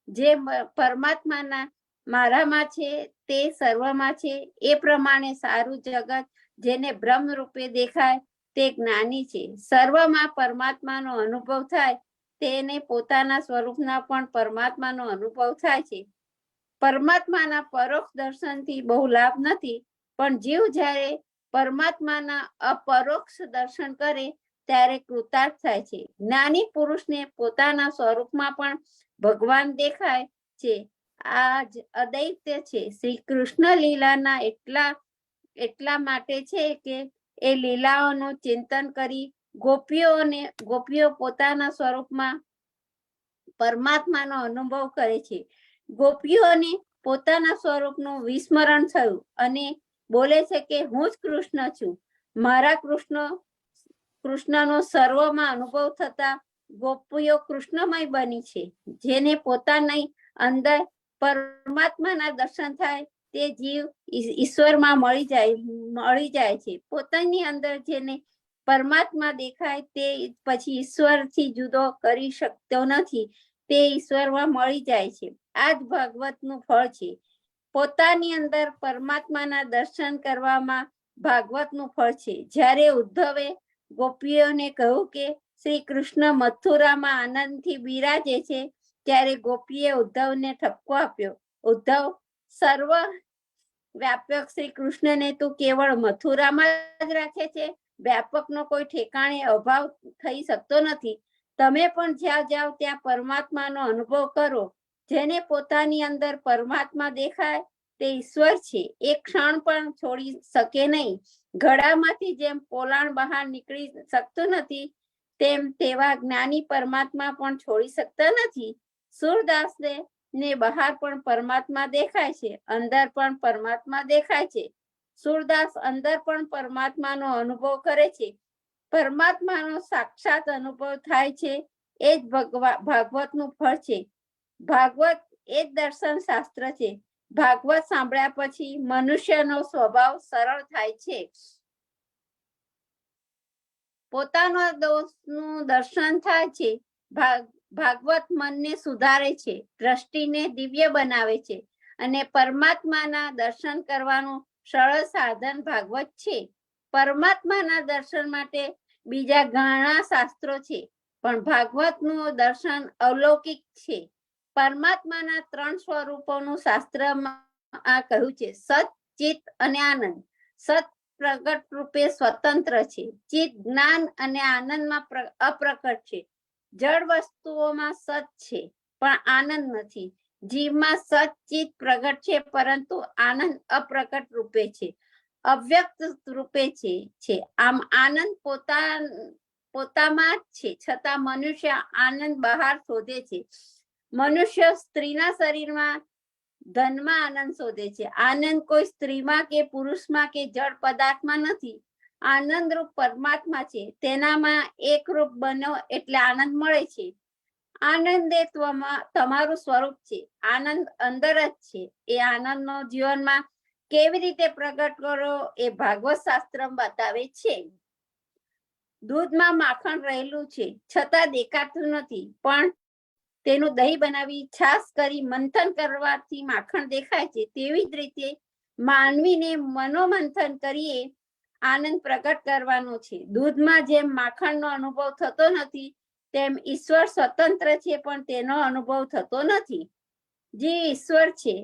S3: જે પરમાત્માના મારામાં છે તે સર્વમાં છે એ પ્રમાણે સારું જગત જેને બ્રહ્મ રૂપે દેખાય તે જ્ઞાની છે. સર્વમાં પરમાત્માનો અનુભવ થાય તેને પોતાના સ્વરૂપના પણ પરમાત્માનો અનુભવ થાય છે. પરમાત્માના પરોક્ષ દર્શનથી બહુ લાભ નથી, પણ જીવ જ્યારે પરમાત્માના અપરોક્ષ દર્શન કરે ત્યારે કૃતાર્થ થાય છે. જ્ઞાની પુરુષને પોતાના સ્વરૂપમાં પણ ભગવાન દેખાય છે. આ જ અદૈત્ય છે. શ્રી કૃષ્ણ લીલાના એટલા માટે છે કે એ લીલાઓનું ચિંતન કરી ગોપીઓ પોતાના સ્વરૂપમાં પરમાત્માનો અનુભવ કરે છે. ગોપીઓને પોતાના સ્વરૂપનું વિસ્મરણ થયું અને બોલે છે કે હું જ કૃષ્ણ છું. મારા કૃષ્ણનો સર્વમાં અનુભવ થતા ગોપીઓ કૃષ્ણમય બની છે. જેને પોતાની અંદર પરમાત્માના દર્શન થાય તે જીવ ઈશ્વરમાં મળી જાય છે. પોતાની અંદર જેને પરમાત્મા દેખાય તે પછી ઈશ્વરથી જુદો કરી શકતો નથી, તે ઈશ્વરમાં મળી જાય છે. આ જ ભાગવતનું ફળ છે. પોતાની અંદર પરમાત્માના દર્શન કરવામાં ભાગવતનું ફળ છે. જ્યારે ઉદ્ધવે ગોપીઓને કહ્યું કે શ્રી કૃષ્ણ મથુરામાં આનંદથી બિરાજે છે ત્યારે ગોપીએ ઉદ્ધવને ઠપકો આપ્યો. ઉદ્ધવ, સર્વ વ્યાપક શ્રી કૃષ્ણને તું કેવળ મથુરામાં જ રાખે છે. વ્યાપકનો કોઈ ઠેકાણે અભાવ થઈ શકતો નથી. તમે પણ જ્યાં જાઓ ત્યાં પરમાત્માનો અનુભવ કરો. જેને પોતાની અંદર પરમાત્મા દેખાય તે ઈશ્વર છે. એક ક્ષણ પણ છોડી શકે નહીં. ઘડામાંથી જેમ પોલાણ બહાર નીકળી શકતું નથી તેમ તેવા જ્ઞાની પરમાત્મા પણ છોડી શકતા નથી. સૂરદાસને બહાર પણ પરમાત્મા દેખાય છે, અંદર પણ પરમાત્મા દેખાય છે. સૂરદાસ અંદર પણ પરમાત્માનો અનુભવ કરે છે. પરમાત્માનો સાક્ષાત અનુભવ થાય છે. એ જ ભાગવતનું ફળ છે. ભાગવત એ જ દર્શન શાસ્ત્ર છે. ભાગવત સાંભળ્યા પછી મનુષ્યનો સ્વભાવ સરળ થાય છે. પોતાના દોષનું દર્શન થાય છે. ભાગવત મનને સુધારે છે, દ્રષ્ટિને દિવ્ય બનાવે છે અને પરમાત્માના દર્શન કરવાનું સરળ સાધન ભાગવત છે. પરમાત્માના દર્શન માટે બીજા ઘણા શાસ્ત્રો છે, પણ ભાગવતનું દર્શન અલૌકિક છે. પરમાત્માના 3 સ્વરૂપોનું શાસ્ત્રમાં કહ્યું છે: સત, ચિત અને આનંદ. સત પ્રગટ રૂપે સ્વતંત્ર છે. ચિત જ્ઞાન અને આનંદમાં અપ્રકટ છે. જળ વસ્તુઓમાં સત છે પણ આનંદ નથી. જીવમાં સત ચિત પ્રગટ છે પરંતુ આનંદ અપ્રકટ રૂપે છે, અવ્યક્ત રૂપે છે. આમ આનંદ પોતામાં જ છે, છતાં મનુષ્ય આનંદ બહાર શોધે છે. મનુષ્ય સ્ત્રીના શરીરમાં ધનમાં આનંદ શોધે છે. આનંદ કોઈ સ્ત્રીમાં કે પુરુષમાં કે જળ પદાર્થમાં નથી. આનંદરૂપ પરમાત્મા છે. તેનામાં એકરૂપ બનો એટલે આનંદ મળે છે. આનંદ એ તમારું સ્વરૂપ છે. આનંદ અંદર જ છે. એ આનંદનો જીવનમાં કેવી રીતે પ્રગટ કરો એ ભાગવત શાસ્ત્ર બતાવે છે. દૂધમાં માખણ રહેલું છે છતાં દેખાતું નથી, પણ તેનું દહીં બનાવી છાશ કરી મંથન કરવાથી માખણ દેખાય છે. તેવી જ રીતે માનવીને મનોમંથન કરીએ આનંદ પ્રગટ કરવાનો છે. દૂધમાં જેમ માખણનો અનુભવ થતો નથી તેમ ઈશ્વર સ્વતંત્ર છે, પણ તેનો અનુભવ થતો નથી. જે ઈશ્વર છે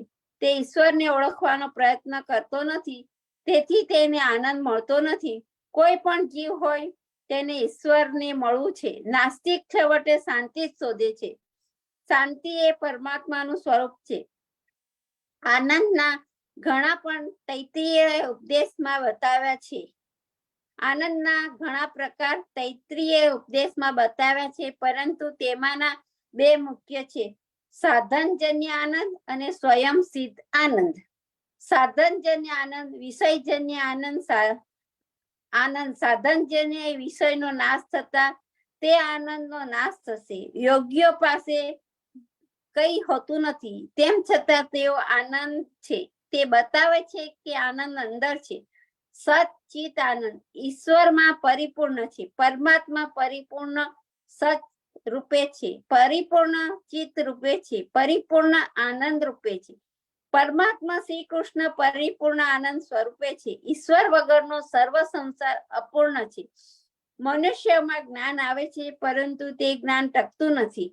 S3: તે ઈશ્વરને ઓળખવાનો પ્રયત્ન કરતો નથી, તેથી તેને આનંદ મળતો નથી. કોઈ પણ જીવ હોય તેને ઈશ્વરને મળવું છે. નાસ્તિક છેવટે શાંતિ જ શોધે છે. શાંતિ એ પરમાત્માનું સ્વરૂપ છે. આનંદના ઘણા પણ તૈત્રીય ઉપદેશમાં બતાવ્યા છે. આનંદના ઘણા પ્રકાર તૈત્રીય ઉપદેશમાં બતાવ્યા છે, પરંતુ તેમાંના બે મુખ્ય છે: સાધનજન્ય આનંદ અને સ્વયં સિદ્ધ આનંદ. સાધનજન્ય આનંદ વિષયજન્ય આનંદ સાધનજન્ય એ વિષયનો નાશ થતા તે આનંદનો નાશ થશે. યોગીઓ પાસે કઈ હોતું નથી, તેમ છતાં તેઓ આનંદ છે. તે બતાવે છે કે આનંદ અંદર છે. સચ્ચિત આનંદ ઈશ્વરમાં પરિપૂર્ણ છે. પરમાત્મા પરિપૂર્ણ સત રૂપે છે, પરિપૂર્ણ ચિત્ત રૂપે છે, પરિપૂર્ણ આનંદ રૂપે છે. પરમાત્મા શ્રી કૃષ્ણ પરિપૂર્ણ આનંદ સ્વરૂપે છે. ઈશ્વર વગરનો સર્વ સંસાર અપૂર્ણ છે. મનુષ્યમાં જ્ઞાન આવે છે, પરંતુ તે જ્ઞાન ટકતું નથી.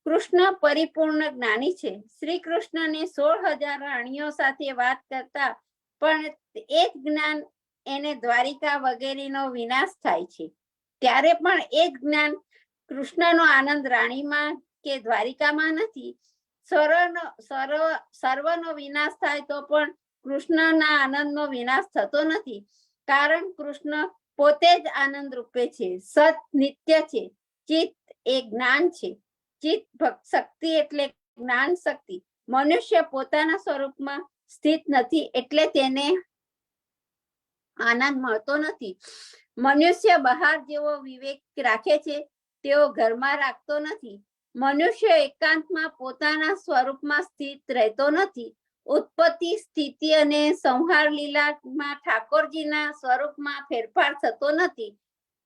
S3: કૃષ્ણ પરિપૂર્ણ જ્ઞાની છે. શ્રી કૃષ્ણને 16,000 રાણીઓ સાથે વાત કરતા પણ એ જ જ્ઞાન એને દ્વારિકા વગેરેનો વિનાશ થાય છે. ત્યારે પણ એ જ જ્ઞાન કૃષ્ણનો આનંદ રાણીમાં કે દ્વારિકામાં નથી. સર્વનો વિનાશ થાય તો પણ કૃષ્ણના આનંદનો વિનાશ થતો નથી, કારણ કૃષ્ણ પોતે જ આનંદ રૂપે છે. સત નિત્ય છે. ચિત્ત એ જ્ઞાન છે. ચિત્ત શક્તિ એટલે જ્ઞાન શક્તિ. મનુષ્ય પોતાના સ્વરૂપમાં સ્થિત નથી, એટલે તેને આનંદ મળતો નથી. મનુષ્ય બહાર જેવો વિવેક રાખે છે તેઓ ઘરમાં રાખતો નથી. મનુષ્ય એકાંતમાં પોતાના સ્વરૂપમાં સ્થિત રહેતો નથી. ઉત્પત્તિ, સ્થિતિ અને સંહાર લીલામાં ઠાકોરજીના સ્વરૂપમાં ફેરફાર થતો નથી.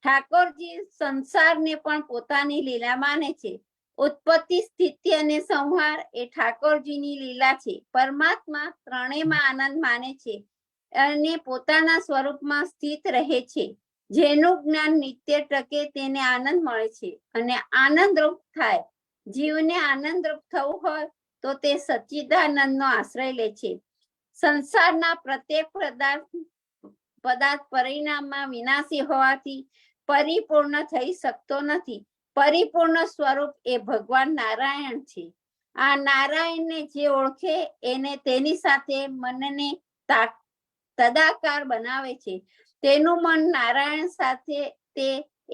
S3: ઠાકોરજી સંસારને પણ પોતાની લીલા માને છે. ઉત્પત્તિ, સ્થિતિ અને સંહાર એ ઠાકોરજીની લીલા છે. પરમાત્મા ત્રણેયમાં આનંદ માને છે અને પોતાના સ્વરૂપમાં સ્થિત રહે છે. જેનું જ્ઞાન નિત્ય ટકે તેને આનંદ મળે છે અને આનંદરૂપ થાય. જીવને આનંદરૂપ થવું હોય તો તે સચ્ચિદાનંદનો આશ્રય લે છે. સંસારના પ્રત્યેક પદાર્થ પરિણામમાં વિનાશી હોવાથી પરિપૂર્ણ થઈ શકતો નથી. પરિપૂર્ણ સ્વરૂપ એ ભગવાન નારાયણ છે. આ નારાયણને જે ઓળખે એને તેની સાથે મનને તદાકાર બનાવે છે. તેનું મન નારાયણ સાથે તે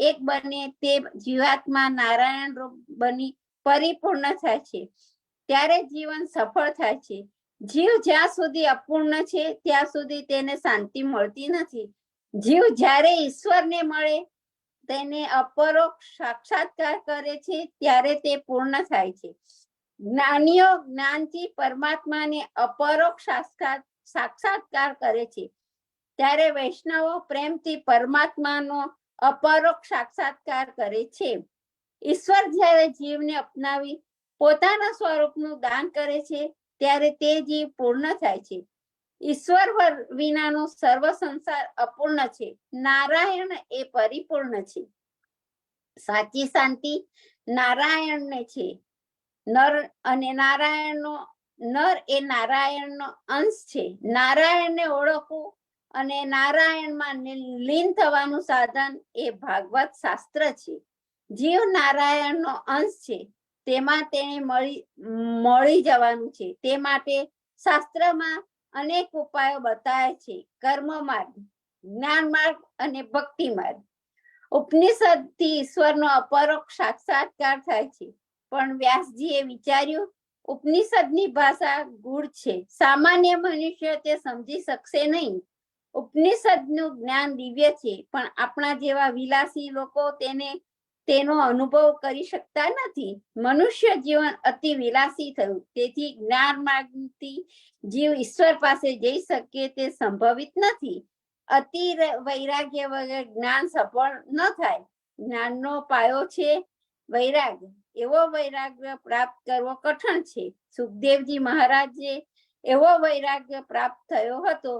S3: એક બને તે જીવાત્મા નારાયણ રૂપ બની પરિપૂર્ણ થાય છે. ત્યારે જીવન સફળ થાય છે. જીવ જ્યાં સુધી અપૂર્ણ છે ત્યાં સુધી તેને શાંતિ મળતી નથી. જીવ જ્યારે ઈશ્વરને મળે તેને અપરોક્ષ સાક્ષાત્કાર કરે છે ત્યારે તે પૂર્ણ થાય છે. જ્ઞાનીઓ જ્ઞાનથી પરમાત્માને અપરોક્ષ સાક્ષાત્કાર કરે છે, ત્યારે વૈષ્ણવો પ્રેમથી પરમાત્માનો અપરોક્ષ સાક્ષાત્કાર કરે છે. ઈશ્વર જ્યારે જીવને અપનાવી પોતાના સ્વરૂપનું દાન કરે છે ત્યારે તે જીવ પૂર્ણ થાય છે. ઈશ્વર વિનાનો સર્વ સંસાર અપૂર્ણ છે. નારાયણ એ પરિપૂર્ણ છે. સાચી શાંતિ નારાયણને છે. નર એ નારાયણનો અંશ છે. નારાયણને ઓળખવું અને નારાયણમાં લીન થવાનું સાધન એ ભાગવત શાસ્ત્ર છે. જીવ નારાયણનો અંશ છે, તેમાં તેને મળી જવાનું છે. તે માટે શાસ્ત્રમાં અનેક ઉપાયો બતાવ્યા છે: કર્મ માર્ગ, જ્ઞાન માર્ગ અને ભક્તિ માર્ગ. ઉપનિષદથી ઈશ્વરનો અપરોક્ષ સાક્ષાત્કાર થાય છે, પણ વ્યાસજીએ વિચાર્યું ઉપનિષદની ભાષા ગૂઢ છે, સામાન્ય મનુષ્ય તે સમજી શકશે નહીં. ઉપનિષદનું જ્ઞાન દિવ્ય છે, પણ આપણા જેવા વિલાસી લોકો તેનો અનુભવ કરી શકતા નથી. મનુષ્ય જીવન અતિ વિલાસી થયું, તેથી જ્ઞાન માર્ગથી જીવ ઈશ્વર પાસે જઈ શકે તે સંભવિત નથી. અતિ વૈરાગ્ય વગર જ્ઞાન સફળ ન થાય. જ્ઞાનનો પાયો છે વૈરાગ. એવો વૈરાગ્ય પ્રાપ્ત કરવો કઠણ છે. સુખદેવજી મહારાજે એવો વૈરાગ્ય પ્રાપ્ત થયો હતો.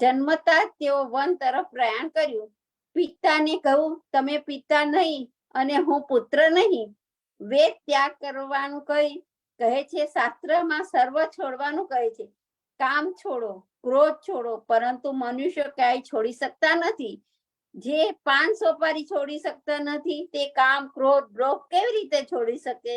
S3: જન્મતા તેઓ વન તરફ પ્રયાણ કર્યું. પિતાને કહ્યું, તમે પિતા નહીં અને હું પુત્ર નહીં. વેદ ત્યાગ કરવાનું કહે છે, શાસ્ત્રમાં સર્વ છોડવાનું કહે છે. કામ છોડો, ક્રોધ છોડો, પરંતુ મનુષ્ય ક્યાંય છોડી શકતા નથી. જે પાન સોપારી છોડી શકતા નથી, તે કામ, ક્રોધ, લોભ કેવી રીતે છોડી શકે?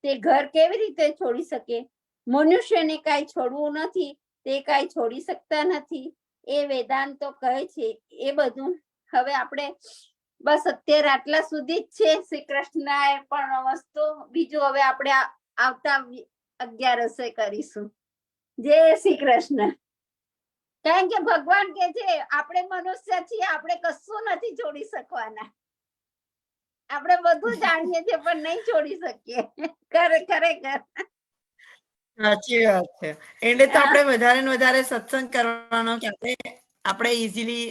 S3: તે ઘર કેવી રીતે છોડી શકે? મનુષ્યને કાંઈ છોડવું નથી, તે કાંઈ છોડી શકતા નથી. એ વેદાંતો કહે છે. એ બધું હવે આપણે બસ અત્યારે આટલા સુધી જ છે. શ્રી કૃષ્ણએ પણ વસ્તુ, બીજું હવે આપણે આવતા 11 કરીશું. જય શ્રી કૃષ્ણ. કારણ કે ભગવાન કે છે આપણે મનુષ્ય છીએ, આપણે કશું નથી છોડી શકવાના. આપણે બધું જાણીએ છીએ પણ નહીં છોડી શકીએ. ખરેખર
S2: સાચી વાત છે. એટલે તો આપણે વધારે ને વધારે સત્સંગ કરવાનો, કે આપણે ઈઝીલી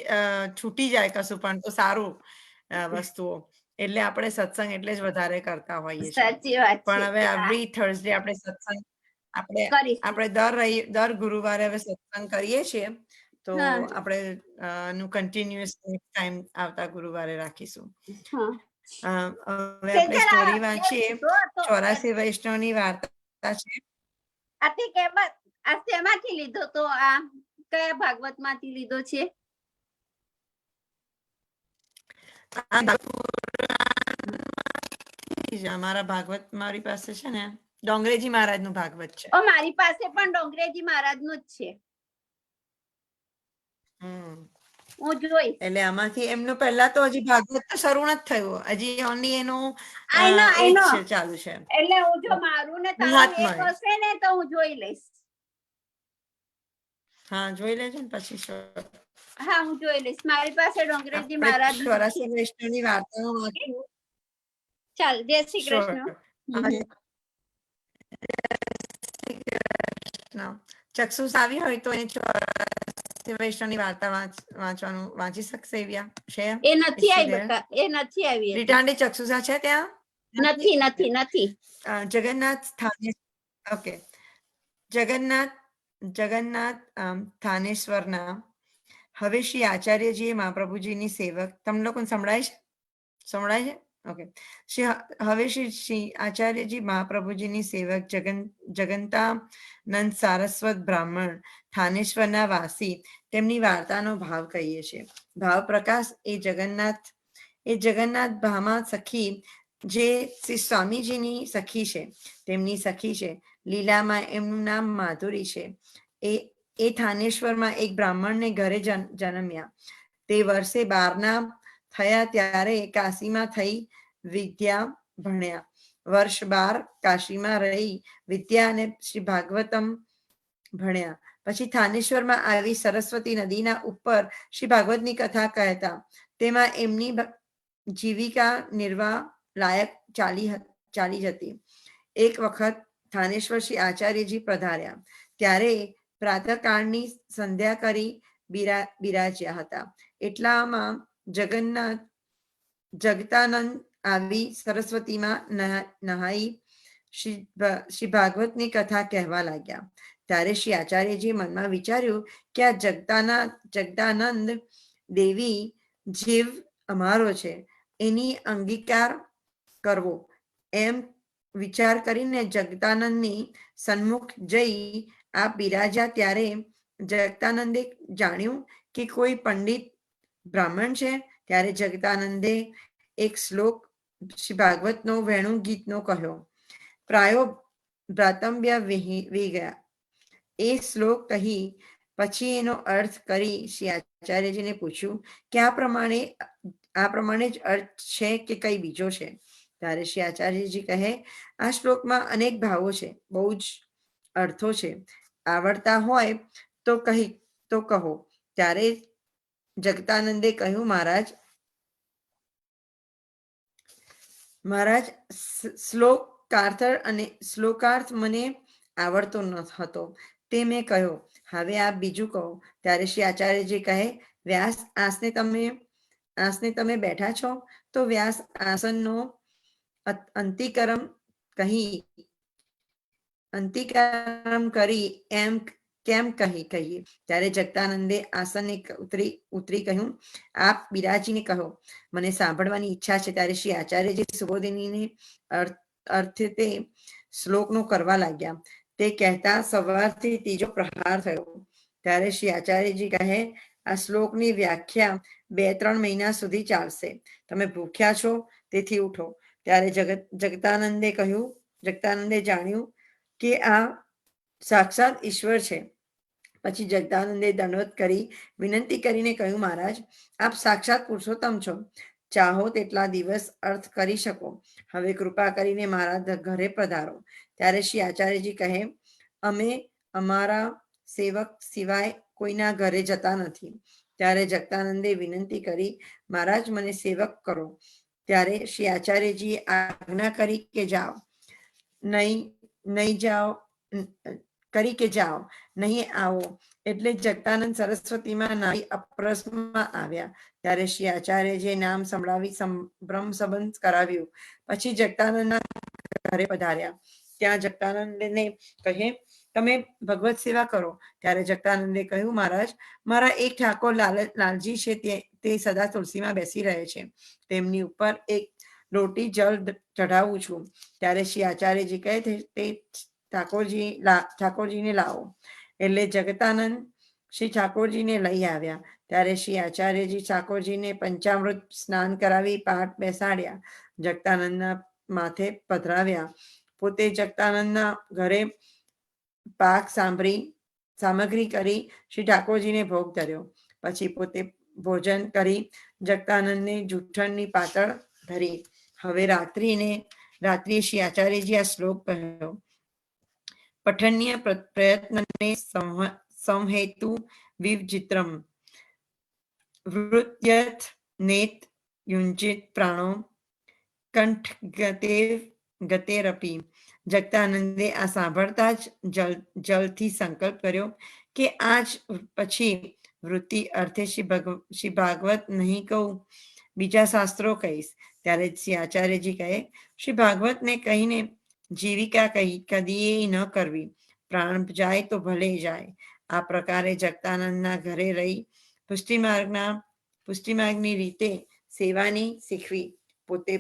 S2: છૂટી જાય કશું પણ તો સારું વસ્તુઓ. એટલે આપણે સત્સંગ એટલે જ વધારે કરતા હોઈએ છીએ.
S3: સાચી વાત છે.
S2: પણ હવે એવરી થર્સડે આપણે સત્સંગ આપણે દર ગુરુવારે હવે સત્સંગ કરીએ છીએ. તો આપણે નું કન્ટિન્યુઅસ ટાઈમ આવતા ગુરુવારે રાખીશું. હવે આપણે સ્ટોરી વાંચીએ. 84 વૈષ્ણવની વાર્તા છે.
S3: આ શેમાંથી લીધો? તો આ કયા ભાગવત માંથી લીધો છે?
S2: અમારા ભાગવત મારી પાસે છે ને, ડોંગરેજી મહારાજ નું ભાગવત છે.
S3: મારી પાસે પણ ડોંગરેજી મહારાજ નું જ છે. હું જોઈશ.
S2: એટલે આમાંથી એમનું પહેલા તો હજી ભાગવત તો શરૂ નથી થયું, હજી ઓનલી એનું ચાલુ છે.
S3: એટલે હું જો મારું ને તારું એક હશે ને તો હું જોઈ લઈશ.
S2: હા, જોઈ લેજો ને પછી.
S3: હા, હું જોઈ લઈશ. મારી પાસે ડોંગરેજી મહારાજ
S2: 84 વૈષ્ણવની વાર્તાઓ વાંચું.
S3: ચાલ, જય શ્રી કૃષ્ણ.
S2: ચક્ષુષ આવી હોય તો એ 84 વૈષ્ણવની વાર્તા વાંચી શકશે એવી છે?
S3: એ નથી આવી બકા, એ નથી આવી.
S2: રીટાંડી ચક્ષુષા છે ત્યાં?
S3: નથી.
S2: જગન્નાથ સ્થાને, ઓકે, જગન્નાથ થાનેશ્વરના હવે શ્રી આચાર્યજી મહાપ્રભુજીની સેવક, તમને લોકોને સંભળાય છે? ઓકે. હવે શ્રી આચાર્યજી મહાપ્રભુજીની સેવક જગન્તાનંદ સારસ્વત બ્રાહ્મણ થાનેશ્વરના વાસી, તેમની વાર્તાનો ભાવ કહીએ છીએ. ભાવ પ્રકાશ એ જગન્નાથ ભામા સખી, જે શ્રી સ્વામીજીની સખી છે, તેમની સખી છે. લીલામાં એમનું નામ માધુરી છે. એ થાનેશ્વરમાં એક બ્રાહ્મણને ઘરે જન્મ્યા. તે વર્ષે 12ના થયા ત્યારે કાશીમાં થઈ વિદ્યા ભણ્યા. વર્ષ 12 કાશીમાં રહી વિદ્યા અને શ્રી ભાગવતમ ભણ્યા. પછી થાનેશ્વરમાં આવી સરસ્વતી નદીના ઉપર શ્રી ભાગવતની કથા કહેતા. તેમાં એમની જીવિકા નિર્વાહ લાયક ચાલી જતી. એક વખત થાનેશ્વર શ્રી આચાર્યજી પધાર્યા. ત્યારે પ્રાતઃકાળની સંધ્યા કરી બિરાજ્યા હતા. એટલામાં જગતાનંદ આવી સરસ્વતીમાં નહાઈ શ્રી ભાગવતની કથા કહેવા લાગ્યા. ત્યારે શ્રી આચાર્યજી મનમાં વિચાર્યું કે આ જગદાનંદ દેવી જીવ અમારો છે, એની અંગીકાર કરવો, એમ વિચાર કરીને જગદાનંદની સન્મુખ જઈ આ બિરાજ્યા. ત્યારે જગદાનંદે જાણ્યું કે કોઈ પંડિત બ્રાહ્મણ છે. ત્યારે જગદાનંદે એક શ્લોક શ્રી ભાગવતનો વેણુ ગીતનો કહ્યો. પ્રાયો ભ્રાતંબ્ય ગયા. એ શ્લોક કહી પછી એનો અર્થ કરી શ્રી આચાર્યજીને પૂછ્યું કે આ પ્રમાણે જ અર્થ છે કે કઈ બીજો છે? ત્યારે શ્રી આચાર્યજી કહે, આ શ્લોકમાં અનેક ભાવો છે, બહુ જ અર્થો છે, આવડતા હોય તો કહો. ત્યારે જગતાનંદે કહ્યું, મહારાજ શ્લોકાર્થ મને આવડતો ન હતો, તે મેં કહ્યો, હવે આપ બીજું કહો. ત્યારે શ્રી આચાર્યજી કહે, વ્યાસ આસને તમે બેઠા છો, તો વ્યાસ આસનનો અંતિકરમ કરી એમ કેમ કહીએ. ત્યારે જગતાનંદે આસને ઉતરી કહ્યું, આપ બિરાજીને કહો, મને સાંભળવાની ઈચ્છા છે. ત્યારે શ્રી આચાર્યજી સુબોધિનીને અર્થે તે શ્લોકનો કરવા લાગ્યા. તે કહેતા સવારથી ત્રીજો પ્રહાર થયો. ત્યારે શ્રી આચાર્યજી કહે, આ શ્લોકની વ્યાખ્યા 2-3 મહિના સુધી ચાલશે. તમે ભૂખ્યા છો, તેથી ઉઠો. ત્યારે જગતાનંદે જાણ્યું કે આ સાક્ષાત ઈશ્વર છે. પછી જગદાનંદે દંડવત કરી વિનંતી કરીને કહ્યું, મહારાજ, આપ સાક્ષાત પુરુષોત્તમ છો, ચાહો તેટલા દિવસ અર્થ કરી શકો. હવે કૃપા કરીને મારા ઘરે પધારો. ત્યારે શ્રી આચાર્યજી કહે, અમે અમારા સેવક સિવાય કોઈના ઘરે જતા નથી. ત્યારે જગદાનંદે વિનંતી કરી, મહારાજ, મને સેવક કરો. ત્યારે શ્રી આચાર્યજીએ આજ્ઞા કરી કે જાઓ, નહીં જાઓ, કરી કે જાઓ, નહીં આવો. એટલે જગદાનંદ સરસ્વતીમાં નાહી અપરસમાં આવ્યા. ત્યારે શ્રી આચાર્યજીએ નામ સંભળાવી બ્રહ્મ સંબંધ કરાવ્યું. પછી જગદાનંદના ઘરે પધાર્યા. ત્યાં જગદાનંદને કહે, તમે ભગવત સેવા કરો. ત્યારે જગદાનંદે કહ્યું, મહારાજ, મારા એક ઠાકોર લાલજી છે, તે સદા તુલસીમાં બેસી રહે છે, તેમની ઉપર એક લોટી જળ ચઢાવું છું. ત્યારે શ્રી આચાર્યજી કહે, તે ઠાકોરજીને લાવો. એટલે જગતાનંદ શ્રી ઠાકોરજીને લઈ આવ્યા. ત્યારે શ્રી આચાર્યજી ઠાકોરજીને પંચામૃત સ્નાન કરાવી પાઠ બેસાડ્યા, જગતાનંદના માથે પધરાવ્યા. પોતે જગતાનંદના ઘરે પાક સામગ્રી કરી શ્રી ઠાકોરજીને ભોગ ધર્યો. પછી પોતે ભોજન કરી જગતાનંદને જૂઠણની પાતળ ધરી. હવે રાત્રિએ શ્રી આચાર્યજી આ શ્લોક કહ્યો, પઠન્ય પ્રયત્નને સંહેતુ વિવચિત્રમ વૃત્યથ નેત યુંજિત પ્રાણો કંઠ ગતેરપી. જગતાનંદે આ સાંભળતા જ જલથી સંકલ્પ કર્યો કે આજ પછી વૃત્તિ અર્થે શ્રી ભાગવત નહીં કહું, બીજા શાસ્ત્રો કહીશ. ત્યારે શ્રી આચાર્યજી કહે, શ્રી ભાગવતને કહીને જીવિકા કદીએ ન કરવી, પ્રાણ જાય તો ભલે જાય. આ પ્રકારે જગતાનંદના ઘરે રહી પુષ્ટિમાર્ગની રીતે સેવાની શીખવી. પોતે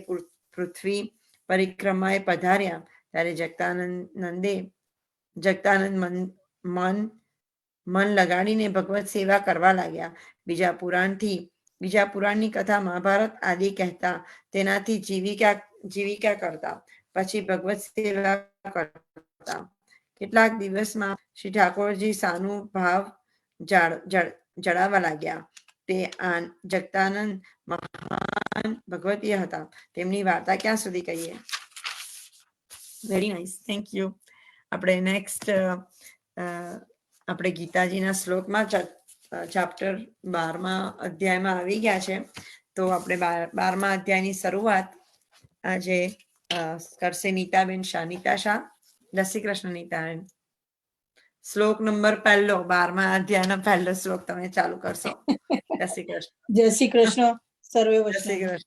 S2: પૃથ્વી પરિક્રમાએ પધાર્યા. ત્યારે જગતાનંદ મન લગાડીને ભગવત સેવા કરવા લાગ્યા. બીજા પુરાણની કથા, મહાભારત આદિ કહેતા, તેનાથી જીવિકા કરતા. પછી ભગવત સેવા કરતા. કેટલાક દિવસમાં શ્રી ઠાકોરજી સાનું ભાવ જળાવવા લાગ્યા. તે જગતાનંદ મહાન ભગવતીય હતા. તેમની વાર્તા ક્યાં સુધી કહીએ? Very nice, thank you. આપણે નેક્સ્ટ આપણે ગીતાજીના શ્લોકમાં ચેપ્ટર 12મા અધ્યાયમાં આવી ગયા છે. તો આપણે 12મા અધ્યાયની શરૂઆત આજે કરશે નીતાબેન શાહ. નીતા શાહ. જય શ્રી કૃષ્ણ નીતાબેન. શ્લોક નંબર 1, 12મા અધ્યાયનો પહેલો શ્લોક તમે ચાલુ કરશો. જય શ્રી કૃષ્ણ.
S4: જય શ્રી કૃષ્ણ. સર્વે વૈષ્ણવ.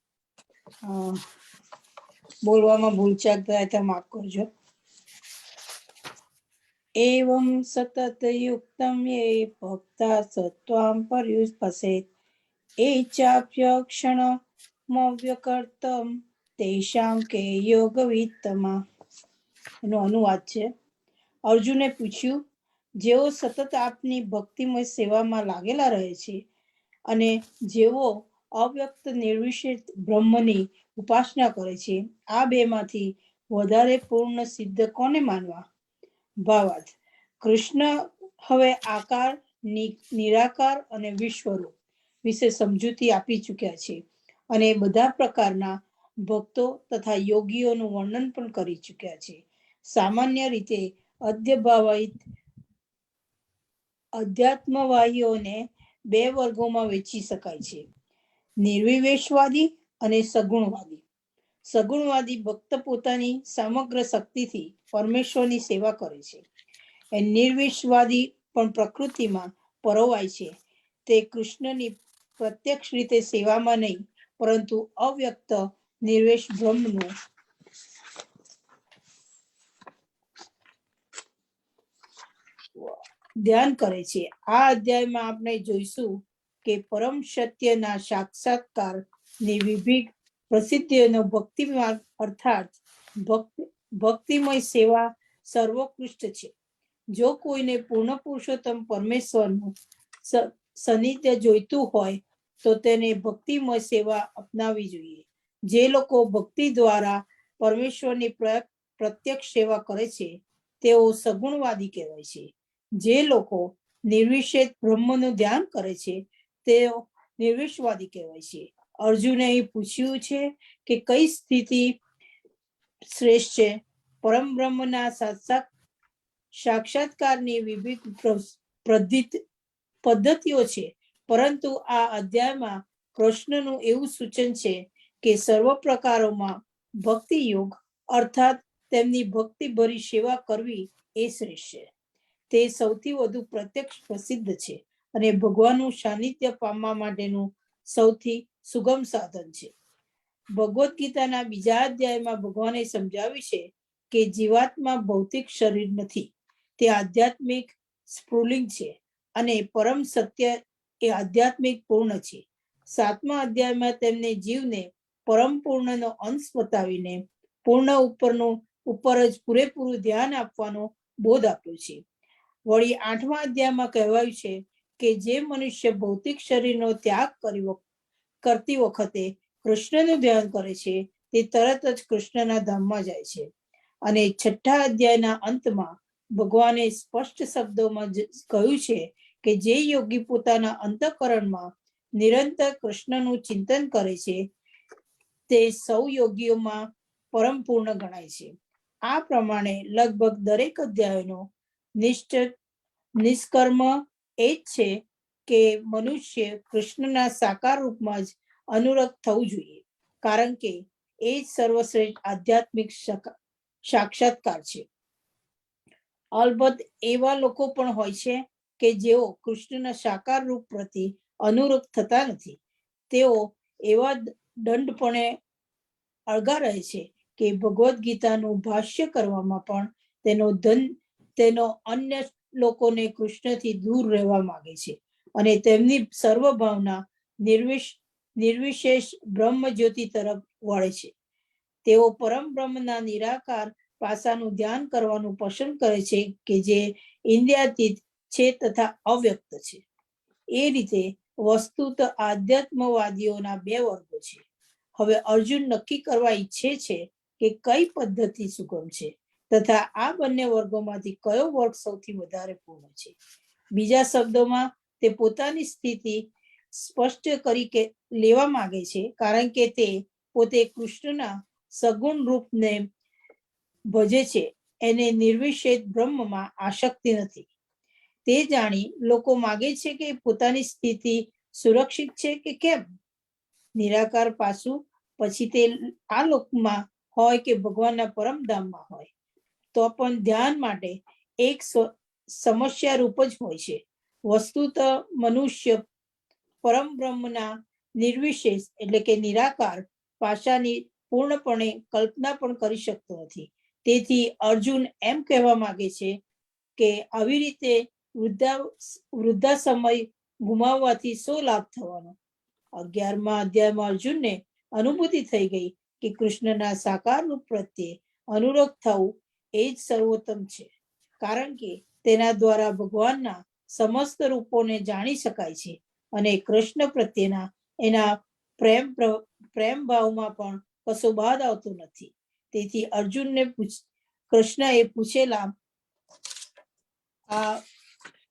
S4: બોલવામાં ભૂલચાક થાય તો માફ કરજો. એવં સતત યુક્તમ યે ભક્તા સત્વામ પર્યુપસેત એ ચાપ્ય ક્ષણમવ્યકર્તમ તેષાં કે યોગ વિત્તમા. એનો અનુવાદ છે. અર્જુને પૂછ્યું, જેઓ સતત આપની ભક્તિમય સેવામાં લાગેલા રહે છે અને જેઓ અવ્યક્ત નિર્વિશેષ બ્રહ્મની ઉપાસના કરે છે, આ બેમાંથી વધારે પૂર્ણ સિદ્ધ કોને માનવા? ભાવાર્થ: કૃષ્ણ હવે આકાર, નિરાકાર અને વિશ્વરૂપ વિશે સમજૂતી આપી ચૂક્યા છે અને બધા પ્રકારના ભક્તો તથા યોગીઓનું વર્ણન પણ કરી ચૂક્યા છે. સામાન્ય રીતે અધ્યાત્મવાદીઓને બે વર્ગોમાં વહેંચી શકાય છે: નિર્વિવેશવાદી અને સગુણવાદી. સગુણવાદી ભક્ત પોતાની સમગ્ર શક્તિથી પરમેશ્વરની સેવા કરે છે. નિર્વિશવાદી પણ પ્રકૃતિમાં પરોવાય છે. તે કૃષ્ણની પ્રત્યક્ષ રીતે સેવામાં નહીં, પરંતુ અવ્યક્ત નિર્વેશ બ્રહ્મનું ધ્યાન કરે છે. આ અધ્યાયમાં આપણે જોઈશું કે પરમ સત્યના સાક્ષાત્કારની વિવિધ પ્રસિદ્ધિઓનો ભક્તિ માર્ગ અર્થાત ભક્તિમય સેવા સર્વોત્કૃષ્ટ છે. જો કોઈને પૂર્ણ પુરુષોત્તમ પરમેશ્વરનું સાનિધ્ય જોઈતું હોય તો તેને ભક્તિમય સેવા અપનાવવી જોઈએ. જે લોકો ભક્તિ દ્વારા પરમેશ્વરની પ્રત્યક્ષ સેવા કરે છે તેઓ સગુણવાદી કહેવાય છે. જે લોકો નિર્વિશેષ બ્રહ્મનું ધ્યાન કરે છે તેઓ નિર્વિશવાદી કહેવાય છે. અર્જુને અહીં પૂછ્યું છે કે કઈ સ્થિતિ શ્રેષ્ઠ છે. પરમ બ્રહ્મના સાક્ષાત્કારની વિવિધ પદ્ધતિઓ છે, પરંતુ આ અધ્યાયમાં કૃષ્ણનું એવું સૂચન છે કે સર્વ પ્રકારોમાં ભક્તિ યોગ અર્થાત તેમની ભક્તિભરી સેવા કરવી એ શ્રેષ્ઠ છે. તે સૌથી વધુ પ્રત્યક્ષ પ્રસિદ્ધ છે અને ભગવાનનું સાનિધ્ય પામવા માટેનું સૌથી સુગમ સાધન છે. ભગવદ્ ગીતાના બીજા અધ્યાયમાં ભગવાને સમજાવ્યું છે કે જીવાત્મા ભૌતિક શરીર નથી, તે આધ્યાત્મિક સ્ફુલિંગ છે અને પરમ સત્ય એ આધ્યાત્મિક પૂર્ણ છે. 7મા અધ્યાયમાં તેમને જીવને પરમ પૂર્ણનો અંશ બતાવીને પૂર્ણ ઉપર જ પૂરેપૂરું ધ્યાન આપવાનો બોધ આપ્યો છે. વળી 8મા અધ્યાયમાં કહેવાયું છે કે જે મનુષ્ય ભૌતિક શરીરનો ત્યાગ કરતી વખતે કૃષ્ણનું ધ્યાન કરે છે તે તરત જ કૃષ્ણના ધામમાં જાય છે. અને 6ઠા અધ્યાયના અંતમાં ભગવાને સ્પષ્ટ શબ્દોમાં કહ્યું છે કે જે યોગી પોતાના અંતઃકરણમાં નિરંતર કૃષ્ણનું ચિંતન કરે છે તે સૌ યોગીઓમાં પરમ પૂર્ણ ગણાય છે. આ પ્રમાણે લગભગ દરેક અધ્યાયનો નિષ્કર્મ એ જ છે કે મનુષ્ય કૃષ્ણના સાકાર રૂપમાં જ અનુરક્ત થવું જોઈએ, કારણ કે એ જ સર્વશ્રેષ્ઠ આધ્યાત્મિક સાક્ષાત્કાર છે. અલબત્ત એવા લોકો પણ હોય છે કે જેઓ કૃષ્ણના સાકાર રૂપ પ્રતિ અનુરક્ત થતા નથી. તેઓ એવા દંડપણે અળગા રહે છે કે ભગવદ્ ગીતાનું ભાષ્ય કરવામાં પણ તેનો અન્ય લોકોને કૃષ્ણથી દૂર રહેવા માંગે છે અને તેમની સર્વ ભાવના નિર્વિશેષ બ્રહ્મ જ્યોતિ તરફ વળે છે. તેઓ પરમ બ્રહ્મના નિરાકાર પાસાનું ધ્યાન કરવાનું પસંદ કરે છે કે જે ઇન્દ્રિયાતીત છે તથા અવ્યક્ત છે. એ રીતે વસ્તુત આધ્યાત્મવાદીઓના બે વર્ગો છે. હવે અર્જુન નક્કી કરવા ઈચ્છે છે કે કઈ પદ્ધતિ સુગમ છે તથા આ બંને વર્ગોમાંથી કયો વર્ગ સૌથી વધારે પૂર્ણ છે. બીજા શબ્દોમાં તે પોતાની સ્થિતિ સ્પષ્ટ કરી લેવા માંગે છે, કારણ કે તે પોતે કૃષ્ણના સગુણ રૂપને ભજે છે. એને નિર્વિશેષ બ્રહ્મમાં આસક્તિ નથી. તે જાણી લોકો માગે છે કે પોતાની સ્થિતિ સુરક્ષિત છે કે કેમ. નિરાકાર પાછું પછી તે આ લોકમાં હોય કે ભગવાનના પરમધામમાં હોય તો પણ ધ્યાન માટે એક સમસ્યા રૂપ જ હોય છે. વસ્તુત મનુષ્ય પરમ બ્રહ્મના નિર્વિશેષ એટલે કે નિરાકાર પાસાની પૂર્ણપણે કલ્પના પણ કરી શકતો નથી. તેથી અર્જુન એમ કહેવા માંગે છે કે આવી રીતે વૃદ્ધા સમય ગુમાવવાથી શો લાભ થવાનો. 11મા અધ્યાયમાં અર્જુનને અનુભૂતિ થઈ ગઈ કે કૃષ્ણના સાકાર રૂપ પ્રત્યે અનુરક્ત થવું એ જ સર્વોત્તમ છે, કારણ કે તેના દ્વારા ભગવાનના સમસ્ત રૂપોને જાણી શકાય છે અને કૃષ્ણ પ્રત્યેના એના પ્રેમ ભાવમાં પણ કશો બાદ આવતો નથી. તેથી અર્જુનને કૃષ્ણએ પૂછેલા આ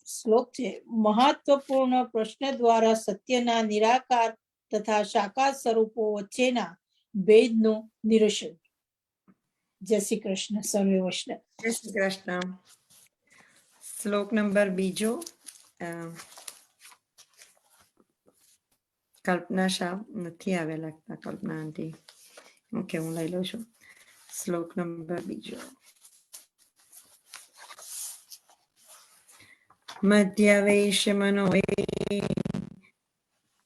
S4: શ્લોક છે મહત્વપૂર્ણ પ્રશ્ન દ્વારા સત્યના નિરાકાર તથા સાકાર સ્વરૂપો વચ્ચેના ભેદનું નિરસન. જય શ્રી કૃષ્ણ. સર્વે વૈષ્ણવ.
S2: જય શ્રી કૃષ્ણ. શ્લોક નંબર 2. કલ્પના શાહ નથી આવ્યા લાગતા. કલ્પના આંટી. ઓકે, હું લઈ લઉં છું. શ્લોક નંબર 2.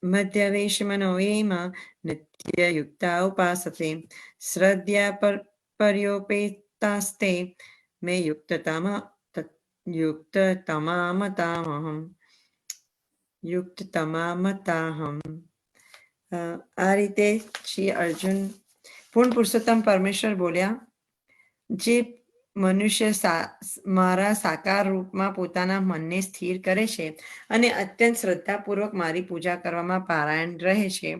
S2: મધ્યવેશ મનોએમાં નિત્યયુક્તા ઉપાસતે શ્રદ્ધ્યા પર્યોપેતાસ્તે મે યુક્તતમામતાહમ. આ રીતે શ્રી અર્જુન પૂર્ણ પુરુષોત્તમ પરમેશ્વર બોલ્યા, જે મનુષ્ય મારા સાકાર રૂપમાં પોતાના મનને સ્થિર કરે છે અને અત્યંત શ્રદ્ધાપૂર્વક મારી પૂજા કરવામાં પારાયણ રહે છે,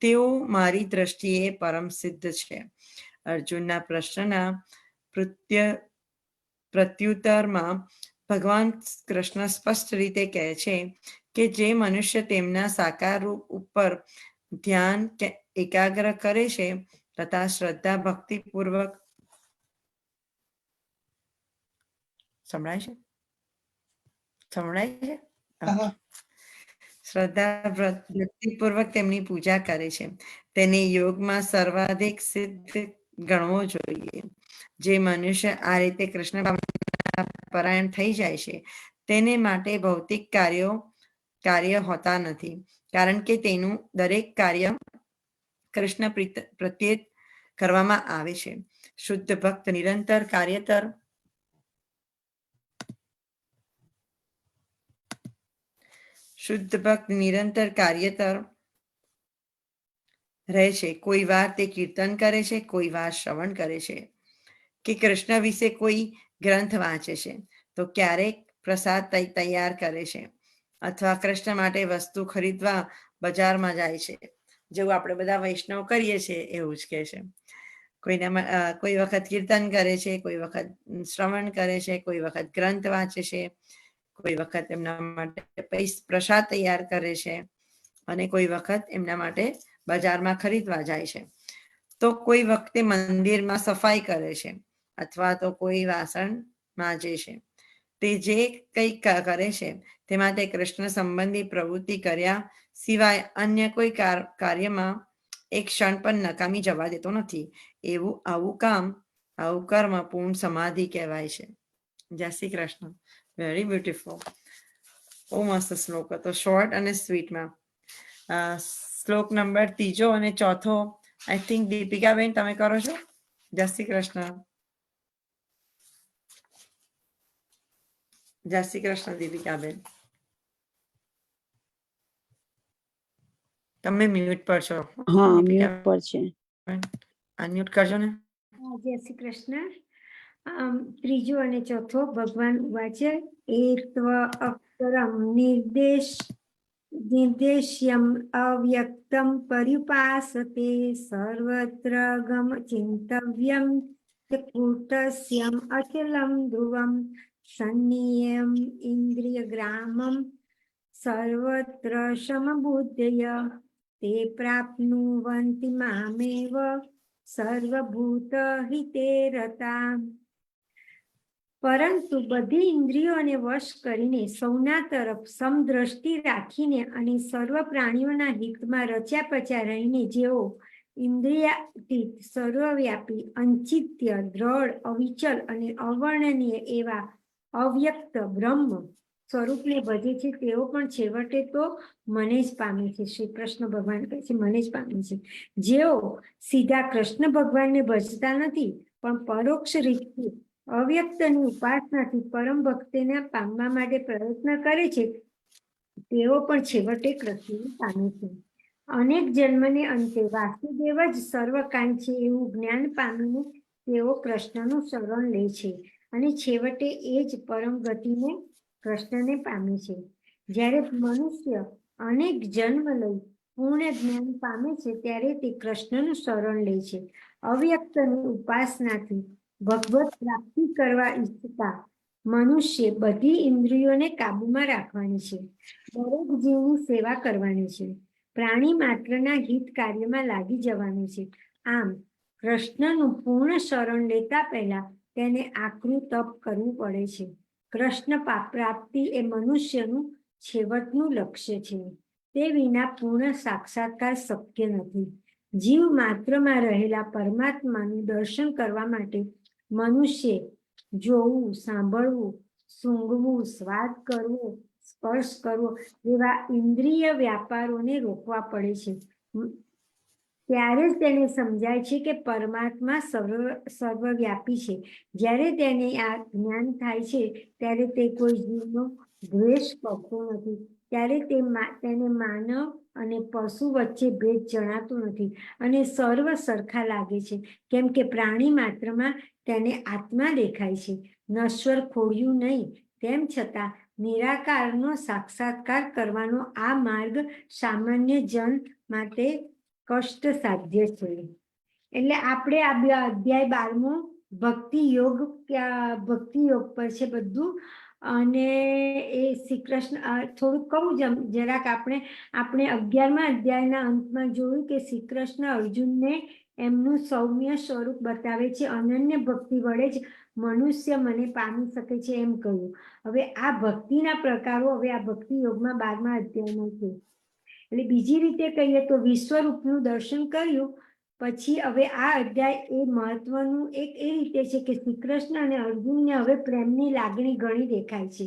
S2: તેઓ મારી દ્રષ્ટિએ પરમ સિદ્ધ છે. અર્જુનના પ્રશ્નના પ્રત્યુત્તરમાં ભગવાન કૃષ્ણ સ્પષ્ટ રીતે કહે છે કે જે મનુષ્ય તેમના સાકાર રૂપ ઉપર ધ્યાન એકાગ્ર કરે છે તથા શ્રદ્ધા ભક્તિપૂર્વક શ્રદ્ધા ભક્તિપૂર્વક તેમની પૂજા કરે છે, તેને યોગમાં સર્વાધિક સિદ્ધ ગણવો જોઈએ. જે મનુષ્ય આ રીતે કૃષ્ણ પરાયણ થઈ જાય છે, તેને માટે ભૌતિક કાર્ય હોતા નથી, કારણ કે તેનું દરેક કાર્ય કૃષ્ણ પ્રત્યે કરવામાં આવે છે. શુદ્ધ ભક્ત નિરંતર કાર્યતર રહે છે. કોઈ વાર તે કીર્તન કરે છે, કોઈ વાર શ્રવણ કરે છે, કે કૃષ્ણ વિશે કોઈ ગ્રંથ વાંચે છે, તો ક્યારેક પ્રસાદ તૈયાર કરે છે, અથવા કૃષ્ણ માટે વસ્તુ ખરીદવા બજારમાં જાય છે. જેવું આપણે બધા વૈષ્ણવ કરીએ છીએ એવું જ કહે છે. કોઈ વખત કીર્તન કરે છે, કોઈ વખત શ્રવણ કરે છે, કોઈ વખત ગ્રંથ વાંચે છે, કોઈ વખત એમના માટે પ્રસાદ તૈયાર કરે છે, અને કોઈ વખત એમના માટે બજારમાં ખરીદવા જાય છે. તો કોઈ વખતે મંદિરમાં સફાઈ કરે છે, અથવા તો કોઈ વાસણ માંજે છે. તે જે કંઈક કરે છે તેમાં તે કૃષ્ણ સંબંધી પ્રવૃત્તિ કર્યા સિવાય અન્ય કોઈ કાર્યમાં એક ક્ષણ પણ નકામી જવા દેતો નથી. આવું કર્મ પૂર્ણ સમાધિ કહેવાય છે. જય શ્રી કૃષ્ણ. Very beautiful. બહુ મસ્ત શ્લોક હતો, શોર્ટ અને સ્વીટમાં. શ્લોક નંબર 3 અને 4 આઈ થિંક દીપિકાબેન તમે કરો છો. જય શ્રી કૃષ્ણ. જય શ્રી કૃષ્ણ દીપિકાબેન. તમે મ્યુટ પર છો.
S5: હા, મ્યુટ પર છે.
S2: અનમ્યુટ કરજો ને.
S6: જય શ્રી કૃષ્ણ. 3 અને 4 ભગવાન વાચે એત્વ અક્ષરમ નિર્દેશ્યમ અવ્યક્તમ પર્યુપાસતે સર્વત્ર ગમ ચિંતવ્યમ કૂટસ્યમ અચલમ ધ્રુવમ સન્નિયમ ઇન્દ્રિયગ્રામમ સર્વત્ર સમબુદ્ધય તે પ્રાપ્નુવન્તિ મામેવ સર્વભૂત હિતે રતા. પરંતુ બધી ઇન્દ્રિયોને વશ કરીને સૌના તરફ સમદ્રષ્ટિ રાખીને અને સર્વ પ્રાણીઓના હિતમાં રચ્યા પચ્યા રહીને જેઓ ઇન્દ્રિયાતીત સર્વવ્યાપી અંચિત્ય દ્રઢ અવિચલ અને અવર્ણનીય એવા અવ્યક્ત બ્રહ્મ સ્વરૂપને ભજે છે, તેઓ પણ છેવટે તો મને જ પામે છે. શ્રી કૃષ્ણ ભગવાન કહે છે મને જ પામે છે. જેઓ સીધા કૃષ્ણ ભગવાનને ભજતા નથી પણ પરોક્ષ રીતે અવ્યક્તની ઉપાસનાથી પરમ ભક્તિને પામવા માટે પ્રયત્ન કરે છે, તેઓ પણ છેવટે કૃષ્ણને પામે છે. અનેક જન્મને અંતે વાસુદેવ જ સર્વકાંડ છે એવું જ્ઞાન પામીને તેઓ કૃષ્ણનું શરણ લે છે અને છેવટે એ જ પરમ ગતિને કૃષ્ણને પામે છે. જ્યારે મનુષ્ય અનેક જન્મ લઈ પૂર્ણ જ્ઞાન પામે છે ત્યારે તે કૃષ્ણનું શરણ લે છે. અવ્યક્તની ઉપાસનાથી ભગવત પ્રાપ્તિ કરવા ઈચ્છતા મનુષ્ય બધી ઇન્દ્રિયોને કાબુમાં રાખવાની છે, દરેક જીવની સેવા કરવાની છે, પ્રાણી માત્રના હિત કાર્યમાં લાગી જવાનું છે આમ કૃષ્ણનું પૂર્ણ શરણ લેતા પહેલા તેને આકરું તપ કરવું પડે છે. કૃષ્ણ પ્રાપ્તિ એ મનુષ્યનું છેવટનું લક્ષ્ય છે. તે વિના પૂર્ણ સાક્ષાત્કાર શક્ય નથી. જીવ માત્રમાં રહેલા પરમાત્માનું દર્શન કરવા માટે મનુષ્ય જોવું, સાંભળવું, સૂંઘવું, સ્વાદ કરવો, સ્પર્શ કરવો એવા ઇન્દ્રિય વ્યાપારોને રોકવા પડે છે. ત્યારે જ તેને સમજાય છે કે પરમાત્મા સર્વવ્યાપી છે. જ્યારે તેને આ જ્ઞાન થાય છે ત્યારે તે કોઈ જીવનો દ્વેષ કરતો નથી. ત્યારે તેને માનવ અને પશુ વચ્ચે ભેદ જણાતો નથી અને સર્વ સરખા લાગે છે, કેમ કે પ્રાણી માત્રમાં તેને આત્મા દેખાય છે, નશ્વર ખોડિયું નહીં. તેમ છતાં નિરાકારનો સાક્ષાત્કાર કરવાનો આ માર્ગ સામાન્ય જન માટે કષ્ટ સાધ્ય છે. એટલે આપણે આ અધ્યાય 12મો ભક્તિ યોગ પર છે બધું. અને એ શ્રી કૃષ્ણ થોડુંક કહું જરાક આપણે 11મા અધ્યાયના અંતમાં જોયું કે શ્રી કૃષ્ણ અર્જુનને એમનું સૌમ્ય સ્વરૂપ બતાવે છે. અનન્ય ભક્તિ વડે જ મનુષ્ય મને પામી શકે છે એમ કહ્યું. હવે આ ભક્તિના પ્રકારો હવે આ ભક્તિ યોગમાં 12મા અધ્યાયમાં છે. એટલે બીજી રીતે કહીએ તો વિશ્વરૂપનું દર્શન કર્યું પછી હવે આ અધ્યાય એ મહત્વનું એક એ રીતે છે કે શ્રી કૃષ્ણ અને અર્જુનને હવે પ્રેમની લાગણી ઘણી દેખાય છે.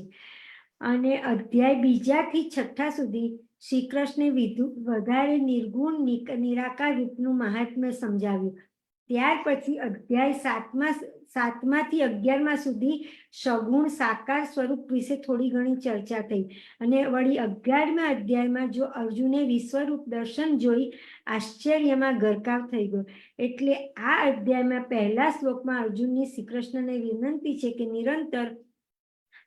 S6: અને અધ્યાય 2 થી 6 સુધી શ્રી કૃષ્ણે વધારે નિર્ગુણ નિરાકાર રૂપનું મહાત્મ્ય સમજાવ્યું. ત્યાર પછી અધ્યાય 7મા થી 11મા સુધી સગુણ સાકાર સ્વરૂપ વિશે થોડી ઘણી ચર્ચા થઈ. અને વળી 11મા અધ્યાયમાં જો અર્જુને વિશ્વરૂપ દર્શન જોઈ આશ્ચર્યમાં ગરકાવ થઈ ગયો. એટલે આ અધ્યાયમાં પહેલા શ્લોકમાં અર્જુનની શ્રી કૃષ્ણને વિનંતી છે કે નિરંતર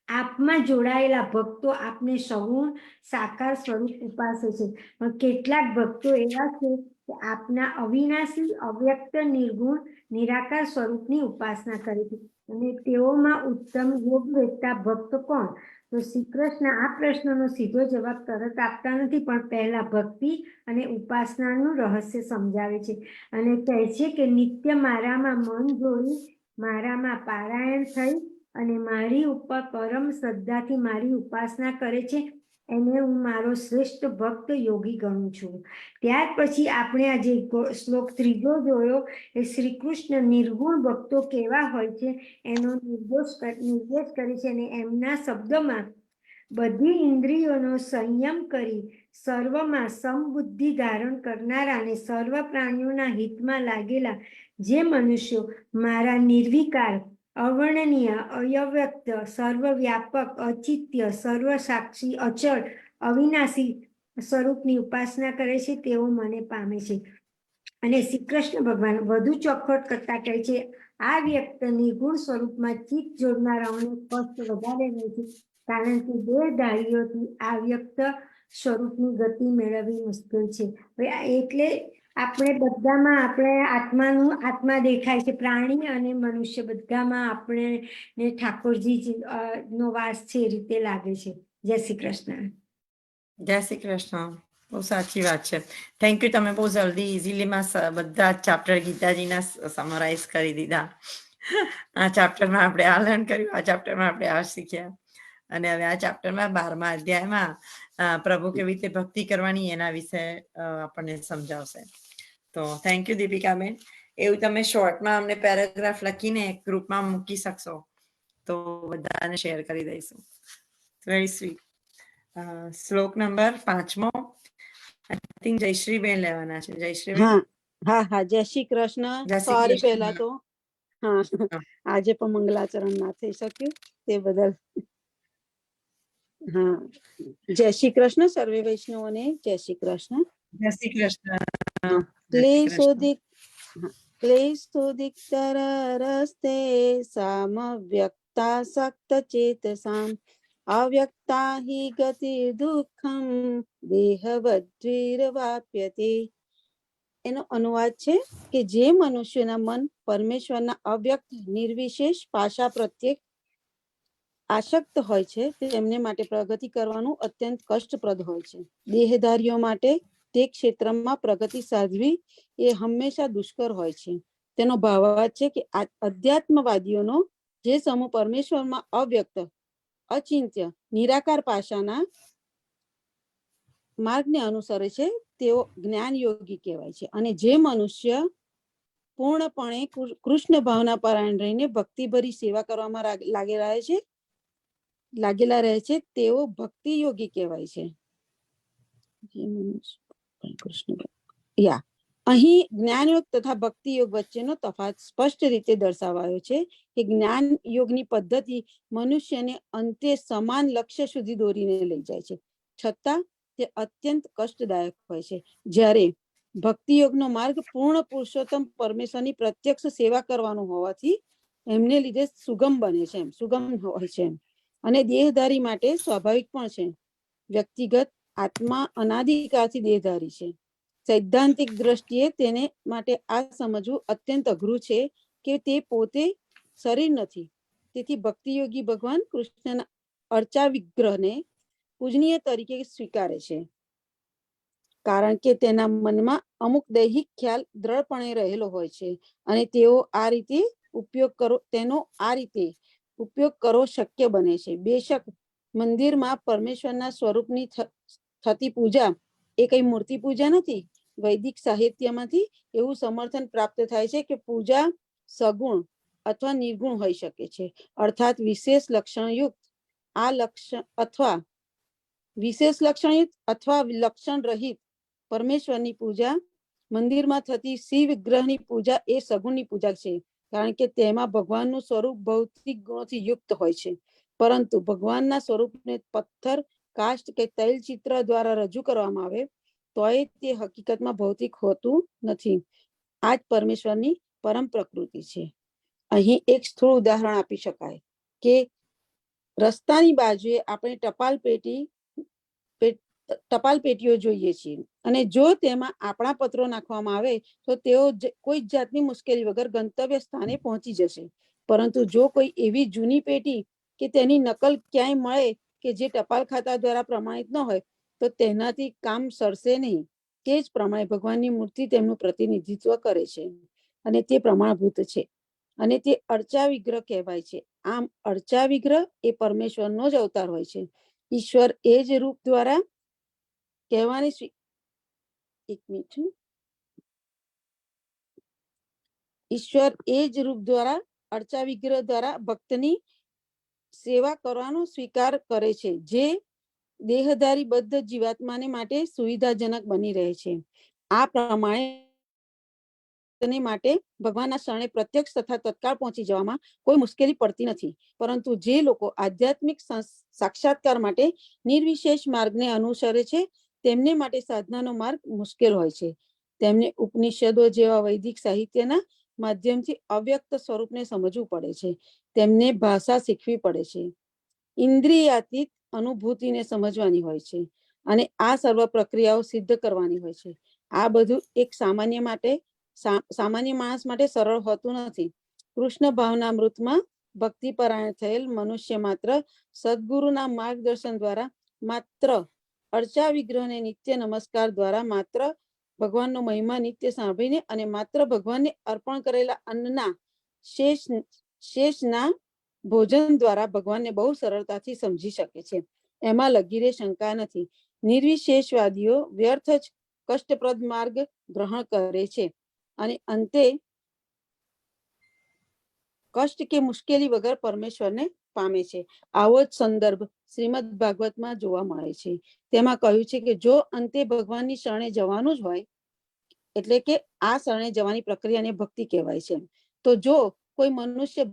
S6: આપમાં જોડાયેલા ભક્તો આપને સગુણ સાકાર સ્વરૂપ ઉપાસે છે, પણ કેટલાક ભક્તો એવા છે કે આપના અવિનાશી અવ્યક્ત નિર્ગુણ નિરાકાર સ્વરૂપની ઉપાસના કરે છે. અને તેઓમાં ઉત્તમ યોગ વેદતા ભક્ત કોણ? તો શ્રી કૃષ્ણ આ પ્રશ્નનો સીધો જવાબ તરત આપતા નથી, પણ પહેલા ભક્તિ અને ઉપાસનાનું રહસ્ય સમજાવે છે અને કહે છે કે નિત્ય મારામાં મન જોડી મારામાં પારાયણ થઈ અને મારી ઉપર પરમ શ્રદ્ધાથી મારી ઉપાસના કરે છે એને હું મારો શ્રેષ્ઠ ભક્ત યોગી ગણું છું. ત્યાર પછી આપણે આ જે શ્લોક 3 જોયો એ શ્રી કૃષ્ણ નિર્ગુણ ભક્તો કેવા હોય છે એનો નિર્દેશ કરે છે. અને એમના શબ્દોમાં બધી ઇન્દ્રિયોનો સંયમ કરી સર્વમાં સમબુદ્ધિ ધારણ કરનારા અને સર્વ પ્રાણીઓના હિતમાં લાગેલા જે મનુષ્યો મારા નિર્વિકાર, અવર્ણનીય, અવ્યક્ત, સર્વવ્યાપક, અચિત્ય, સર્વસાક્ષી, અચળ, અવિનાશી સ્વરૂપની ઉપાસના કરે છે તેઓ મને પામે છે. અને શ્રી કૃષ્ણ ભગવાન વધુ ચોખવટ કરતા કહે છે આ વ્યક્ત નિર્ગુણ સ્વરૂપમાં ચિત્ત જોડનારાઓને કષ્ટ વધારે રહે છે, કારણ કે દેહધારીઓથી આ વ્યક્ત સ્વરૂપની ગતિ મેળવવી મુશ્કેલ છે. એટલે આપણે બધામાં આત્મા દેખાય છે, પ્રાણી અને મનુષ્ય બધામાં આપણે ઠાકોરજી નો વાસ છે એ રીતે લાગે છે. જય શ્રી કૃષ્ણ.
S2: જય શ્રી કૃષ્ણ. બહુ સાચી વાત છે. Thank you. તમે બહુ જલ્દી ઇઝીલીમાં બધા ચેપ્ટર ગીતાજીના સમરાઇઝ કરી દીધા. આ ચેપ્ટરમાં આપણે આ લર્ન કર્યું, આ ચેપ્ટરમાં આપણે આ શીખ્યા, અને હવે આ ચેપ્ટરમાં 12મા અધ્યાયમાં પ્રભુ કેવી રીતે ભક્તિ કરવાની એના વિશે આપણને સમજાવશે. તો થેન્ક યુ દીપિકાબેન. એવું તમે શોર્ટમાં અમને પેરેગ્રાફ લખીને ગ્રુપમાં મૂકી શકશો તો બધાને શેર કરી દઈશું. Very sweet. શ્લોક નંબર 5મો આઈ થિંક જયશ્રીબેન લેવાના છે. જયશ્રીબેન.
S5: હા જય શ્રી કૃષ્ણ. સોરી પહેલા તો આજે પણ મંગલાચરણ ના થઈ શક્યું તે બદલ. હા, જય શ્રી કૃષ્ણ સર્વે વૈષ્ણવોને. જય શ્રી કૃષ્ણ.
S2: જય શ્રી કૃષ્ણ.
S5: ક્લેશોદિક્તરસ્તે સામવ્યક્તા સક્ત ચેતસામ અવ્યક્તા હિ ગતિ દુઃખમ દેહવદ્વીરવાપ્યતે. એનો અનુવાદ છે કે જે મનુષ્યના મન પરમેશ્વરના અવ્યક્ત નિર્વિશેષ પાશા પ્રત્યે આસક્ત હોય છે તેમને માટે પ્રગતિ કરવાનું અત્યંત કષ્ટપ્રદ હોય છે. દેહધારીઓ માટે તે ક્ષેત્રમાં પ્રગતિ સાધવી એ હંમેશા દુષ્કર હોય છે. તેનો ભાવાર્થ છે કે અધ્યાત્મવાદીઓનો જે સમૂહ પરમેશ્વરમાં અવ્યક્ત, અચિંત્ય, નિરાકાર પાશાના માર્ગને અનુસરે છે તેઓ જ્ઞાન યોગી કહેવાય છે. અને જે મનુષ્ય પૂર્ણપણે કૃષ્ણ ભાવના પરાયણ રહીને ભક્તિભરી સેવા કરવામાં લાગેલા રહે છે તેઓ ભક્તિ યોગી કહેવાય છે. અહીં જ્ઞાન યોગ તથા ભક્તિ યોગ વચ્ચેનો તફાવત સ્પષ્ટ રીતે દર્શાવાયો છે કે જ્ઞાન યોગની પદ્ધતિ મનુષ્યને અંતે સમાન લક્ષ્ય સુધી દોરીને લઈ જાય છે, છતાં તે અત્યંત કષ્ટદાયક હોય છે. જ્યારે ભક્તિ યોગનો માર્ગ પૂર્ણ પુરુષોત્તમ પરમેશ્વરની પ્રત્યક્ષ સેવા કરવાનો હોવાથી એમને લીધે સુગમ બને છે, સુગમ હોય છે અને દેહધારી માટે સ્વાભાવિક પણ છે. વ્યક્તિગત આત્મા અનાદિકાળથી દેહધારી છે. સૈદ્ધાંતિક દ્રષ્ટિએ તેને માટે આ સમજવું અત્યંત અઘરું છે કે તે પોતે શરીર નથી. તેથી ભક્તિ યોગી ભગવાન કૃષ્ણના અર્ચા વિગ્રહને પૂજનીય તરીકે સ્વીકારે છે, કારણ કે તેના મનમાં અમુક દૈહિક ખ્યાલ દ્રઢપણે રહેલો હોય છે અને તેનો આ રીતે ઉપયોગ કરવો શક્ય બને છે. બેશક મંદિરમાં પરમેશ્વરના સ્વરૂપની થતી પૂજા એ કઈ મૂર્તિ પૂજા નથી. વૈદિક સાહિત્યમાંથી એવું સમર્થન પ્રાપ્ત થાય છે કે પૂજા સગુણ અથવા નિર્ગુણ હોઈ શકે છે, અર્થાત વિશેષ લક્ષણયુક્ત અથવા લક્ષણ રહિત પરમેશ્વરની પૂજા. મંદિરમાં થતી શિવ વિગ્રહની પૂજા એ સગુણની પૂજા છે, કારણ કે તેમાં ભગવાનનું સ્વરૂપ ભૌતિક ગુણોથી યુક્ત હોય છે. પરંતુ ભગવાનના સ્વરૂપને પથ્થર, કાષ્ઠ કે તૈલ ચિત્ર દ્વારા રજૂ કરવામાં આવે તો તે હકીકતમાં ભૌતિક હોતું નથી. આ જ પરમેશ્વરની પરમ પ્રકૃતિ છે. અહીં એક સ્થૂળ ઉદાહરણ આપી શકાય કે રસ્તાની બાજુએ આપણે ટપાલ પેટીઓ જોઈએ છીએ અને જો તેમાં આપણા પત્રો નાખવામાં આવે તો તેઓ કોઈ જાતની મુશ્કેલી વગર ગંતવ્ય સ્થાને પહોંચી જશે. પરંતુ જો કોઈ એવી જૂની પેટી કે તેની નકલ ક્યાંય મળે કે જે ટપાલ ખાતા દ્વારા પ્રમાણિત ન હોય તો તેનાથી કામ સરશે નહીં. તે જ પ્રમાણે ભગવાનની મૂર્તિ તેમનું પ્રતિનિધિત્વ કરે છે અને તે પ્રમાણભૂત છે અને તે અર્ચા વિગ્રહ કહેવાય છે. આમ અર્ચા વિગ્રહ એ પરમેશ્વરનો જ અવતાર હોય છે. ઈશ્વર એ જ રૂપ દ્વારા અર્ચા વિગ્રહ દ્વારા ભક્તની સેવા કરવાનો સ્વીકાર કરે છે, જે દેહધારી બદ્ધ જીવાત્માને માટે સુવિધાજનક બની રહે છે. આ પ્રમાણે માટે ભગવાનના શરણે પ્રત્યક્ષ તથા તત્કાળ પહોંચી જવામાં કોઈ મુશ્કેલી પડતી નથી. પરંતુ જે લોકો આધ્યાત્મિક સાક્ષાત્કાર માટે નિર્વિશેષ માર્ગને અનુસરે છે તેમને માટે સાધનાનો માર્ગ મુશ્કેલ હોય છે. તેમને ઉપનિષદો જેવા વૈદિક સાહિત્યના માધ્યમથી અવ્યક્ત સ્વરૂપને સમજવું પડે છે. તેમને ભાષા શીખવી પડે છે, ઇન્દ્રિયાતીત અનુભૂતિને સમજવાની હોય છે અને આ સર્વ પ્રક્રિયાઓ સિદ્ધ કરવાની હોય છે. આ બધું એક સામાન્ય માણસ માટે સરળ હોતું નથી. કૃષ્ણ ભાવનામૃતમાં ભક્તિપરાયણ થયેલ મનુષ્ય માત્ર સદગુરુના માર્ગદર્શન દ્વારા, માત્ર અર્ચા વિગ્રહને નિત્ય નમસ્કાર દ્વારા, માત્ર ભગવાનનો મહિમા નિત્ય સાંભળીને અને માત્ર ભગવાનને અર્પણ કરેલા અન્નના શેષના ભોજન દ્વારા ભગવાનને બહુ સરળતાથી સમજી શકે છે. એમાં લગીરે શંકા નથી. નિર્વિશેષવાદીઓ વ્યર્થ જ કષ્ટપ્રદ માર્ગ ગ્રહણ કરે છે અને અંતે કષ્ટ કે મુશ્કેલી વગર પરમેશ્વરને પામે છે. આવો જ સંદર્ભ શ્રીમદ ભાગવતમાં જોવા મળે છે. તેમાં કહ્યું છે કે જો અંતે ભગવાનની શરણે જવાનું જ હોય, એટલે કે આ શરણે જવાની પ્રક્રિયાને ભક્તિ કહેવાય છે, તો જો કોઈ મનુષ્ય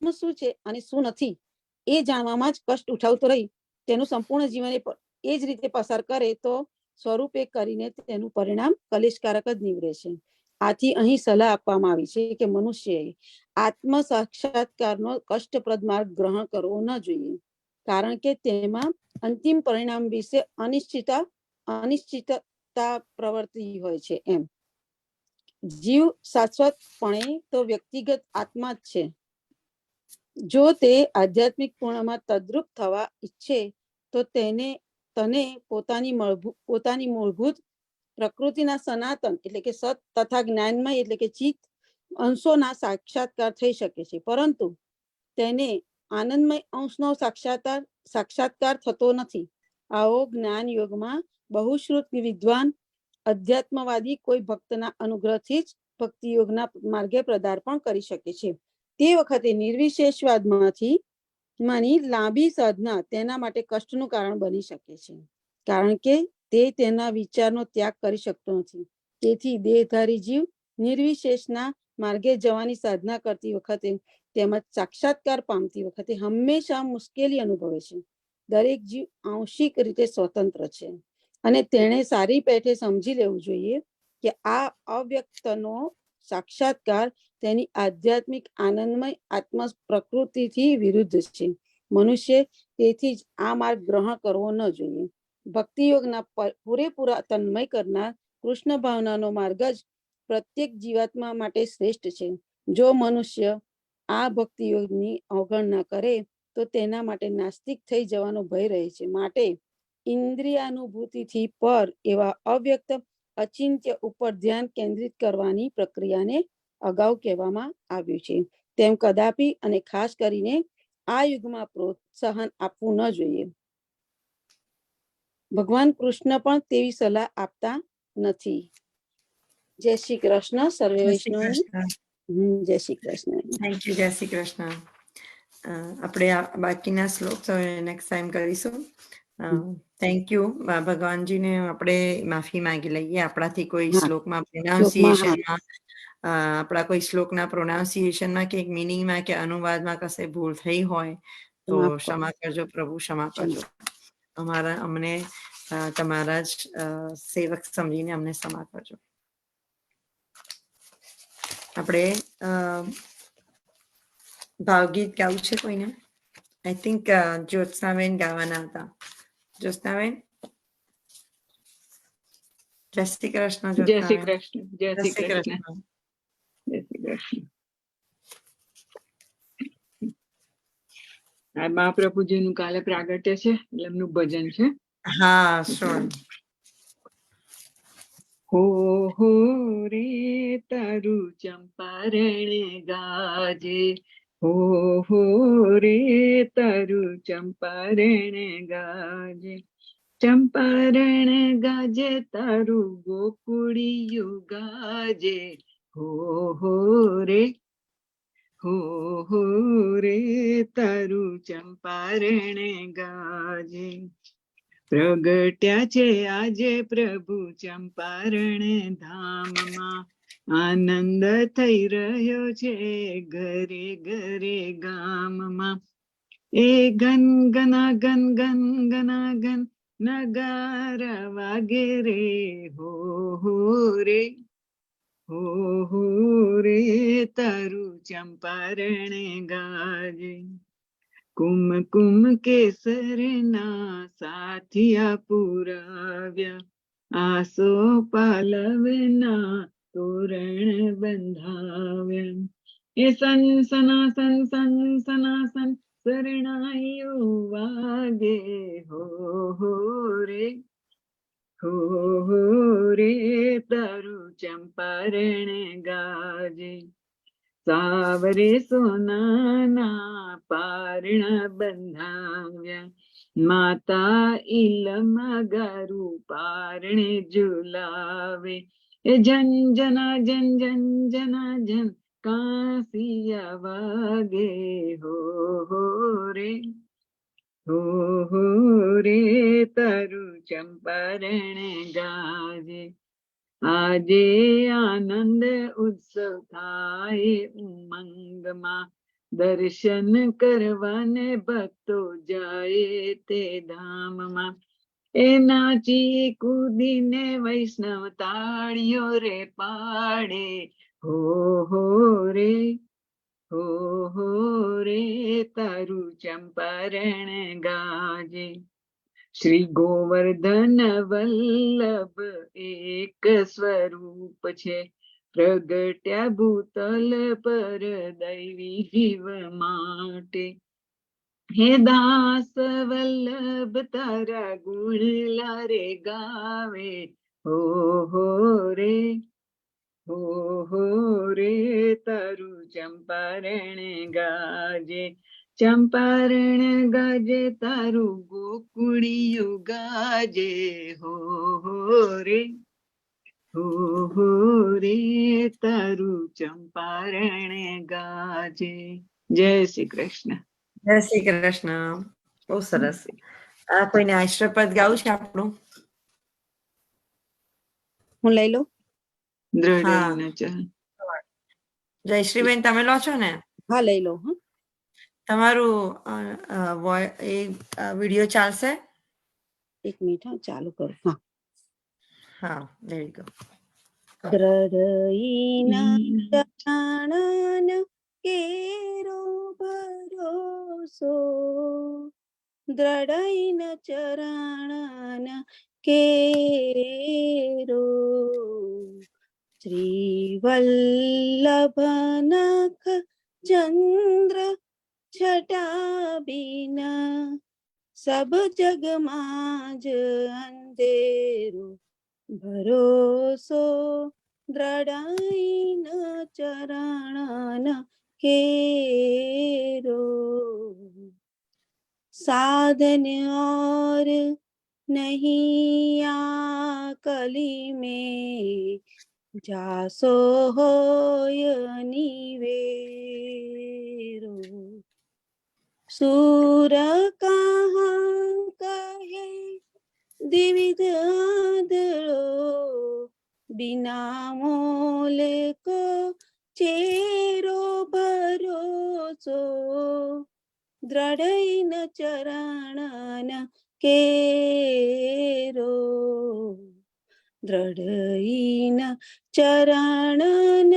S5: શું છે અને શું નથી એ જાણવામાં જ કષ્ટ ઉઠાવતો રહી તેનું સંપૂર્ણ જીવન એ જ રીતે પસાર કરે તો સ્વરૂપે કરીને તેનું પરિણામ કલેશકારક જ નીવડે છે. આથી અહીં સલાહ આપવામાં આવી છે કે મનુષ્યએ આત્મ સાક્ષાત્કારનો કષ્ટપ્રદ માર્ગ ગ્રહણ કરવો ન જોઈએ, કારણ કે તેમાં અંતિમ પરિણામ વિશે અનિશ્ચિતતા પ્રવર્તી હોય છે. એમ જીવ શાશ્વતપણે તો વ્યક્તિગત આત્મા જ છે. જો તે આધ્યાત્મિક પૂર્ણમાં તદ્રુપ થવા ઈચ્છે તો તેને તને પોતાની મૂળભૂત પ્રકૃતિના સનાતન એટલે કે સત તથા જ્ઞાનમય એટલે કે ચિત્ત અંશોના સાક્ષાત્કાર થઈ શકે છે, પરંતુ તેને આનંદમય અંશનો સાક્ષાત્કાર થતો નથી. આવો જ્ઞાન યોગમાં બહુશ્રુત વિદ્વાન અધ્યાત્મવાદી કોઈ ભક્તના અનુગ્રહથી જ ભક્તિ યોગના માર્ગે પદાર્પણ કરી શકે છે. તે વખતે નિર્વિશેષવાદમાંથી માની લાંબી સાધના તેના માટે કષ્ટનું કારણ બની શકે છે, કારણ કે તે તેના વિચારનો ત્યાગ કરી શકતો નથી. તેથી દેહધારી જીવ નિર્વિશેષના માર્ગે જવાની સાધના કરતી વખતે તેમજ સાક્ષાત્કાર પામતી વખતે હંમેશા મુશ્કેલી અનુભવે છે. દરેક જીવ આંશિક રીતે સ્વતંત્ર છે અને તેણે સારી પેઠે સમજી લેવું જોઈએ કે આ અવ્યક્તનો સાક્ષાત્કાર તેની આધ્યાત્મિક આનંદમય આત્મ પ્રકૃતિથી વિરુદ્ધ છે. મનુષ્ય તેથી જ આ માર્ગ ગ્રહણ કરવો ન જોઈએ. ભક્તિ યોગના પૂરેપૂરા તન્મય કરનાર કૃષ્ણ ભાવનાનો માર્ગ જ પ્રત્યેક જીવાત્મા માટે શ્રેષ્ઠ છે. જો મનુષ્ય આ ભક્તિ યોગની અવગણના કરે તો તેના માટે નાસ્તિક થઈ જવાનો ભય રહે છે. માટે ઇન્દ્રિયાનુભૂતિથી પર એવા અવ્યક્ત અચિંત્ય ઉપર ધ્યાન કેન્દ્રિત કરવાની પ્રક્રિયાને અગાઉ કહેવામાં આવ્યું છે. તેમ કદાપી અને ખાસ કરીને આ યુગમાં પ્રોત્સાહન આપવું ન જોઈએ. ભગવાન કૃષ્ણ પણ તેવી સલાહ આપતા નથી. જય શ્રી કૃષ્ણ સર્વે વૈષ્ણવ. જય શ્રી કૃષ્ણ.
S2: Thank you. જય શ્રી કૃષ્ણ. આપણે બાકીના શ્લોક નેક્સ્ટ ટાઈમ કરીશું. Thank you. ભગવાનજીને આપણે માફી માંગી લઈએ. આપણાથી કોઈ શ્લોકમાં પ્રોનાઉન્સિએશનમાં આપણા કોઈ શ્લોકના પ્રોનાઉન્સિએશનમાં કે મિનિંગમાં કે અનુવાદમાં કશે ભૂલ થઈ હોય તો ક્ષમા કરજો પ્રભુ, ક્ષમા કરજો. અમને તમારા જ સેવક સમજીને અમને ક્ષમા કરજો. આપણે ભાવગીત ગાવું છે કોઈને? આઈ થિંક જ્યોત્સનાબેન ગાવાના હતા. જ્યોત્સનાબેન, જય શ્રી કૃષ્ણ.
S7: જય શ્રી કૃષ્ણ. જય શ્રી કૃષ્ણ. જય શ્રી કૃષ્ણ. આ મહાપ્રભુજીનું કાલે પ્રાગટ્ય છે એટલે એમનું ભજન છે.
S2: હા, શ્યોર.
S7: હો રે તારું ચંપારણ ગાજે, હો રે તારું ચંપારણ ગાજે, ચંપારણ ગાજે તારું ગોકુળિયું ગાજે, હો રે, હો રે તારું ચંપારણ ગાજે. પ્રગટ્યા છે આજે પ્રભુ ચંપારણ ધામમાં, આનંદ થઈ રહ્યો છે ઘરે ઘરે ગામમાં. એ ગન ગના ગન ગન ગના ગન નગારા વાગે રે, હો રે, હો રે તારું ચંપારણ ગાજે. કુમકુમ કેસરના સાથિયા પુરાવ્યા, આસો પાલવના તોરણ બંધાવ્યા. એ સનસનાસન સનસનાસન શરણાઈઓ વાગે, હો રે, હો રે તારું ચંપારણ ગાજે. સાવરે સોનાના પારણા બંધાવ્યા, માતા ઈલમાં ગારું પારણે ઝુલાવે. એ જન જના જન જન જના જન કાંસિયા વાગે, હો રે, હો રે તારું ચંપારણ ગાજે. આજે આનંદ ઉત્સવ થાય ઉમંગમાં, દર્શન કરવાને ભક્તો જાય તે ધામમાં. એ નાચી કૂદીને વૈષ્ણવ તાળીઓ રે પાડે, હો રે, હો રે તારું ચંપારણ ગાજે. શ્રી ગોવર્ધન વલ્લભ એક સ્વરૂપ છે, પ્રગટ્યા ભૂતલ પર દૈવી જીવ માટે. હે દાસ વલ્લભ તારા ગુણ લારે ગાવે, હો રે, હો રે તારું ચંપારણ ગાજે, ચંપારણ ગાજે તારું ગોકુળિયું ગાજે, હો રે, હો રે તારું ચંપારણ ગાજે. જય શ્રી કૃષ્ણ.
S2: જય શ્રી કૃષ્ણ. બહુ સરસ. આ કોઈને આશ્રપદ ગાવું છે આપણું?
S5: હું લઈ લઉં.
S7: દ્રઢ ચરણ.
S2: જયશ્રીબેન તમે લો છો ને?
S5: હા, લઈ લઉં. હા,
S2: તમારું વિડીયો ચાલશે?
S5: એક મિનિટ. હા, ચાલુ કરું. હા.
S2: હા, there you go.
S5: દ્રઢઈના ચરણન કેરો ભરોસો, દ્રઢઈન ચરણન કેરો, શ્રી વલ્લભનખ ચંદ્ર છટા બિના, સબ જગમાં જ અંધેરો ભરોસો, દ્રઢઈન ચરણન કેરો, साधन और नहीं आकली में, जासो होय निवेरो, सूर कहाँ कहे द्विविध आदरो, बिना मोल को चेरो भरोसो, દ્રઢઈન ચરણન કેરો, દ્રઢઈન ચરણન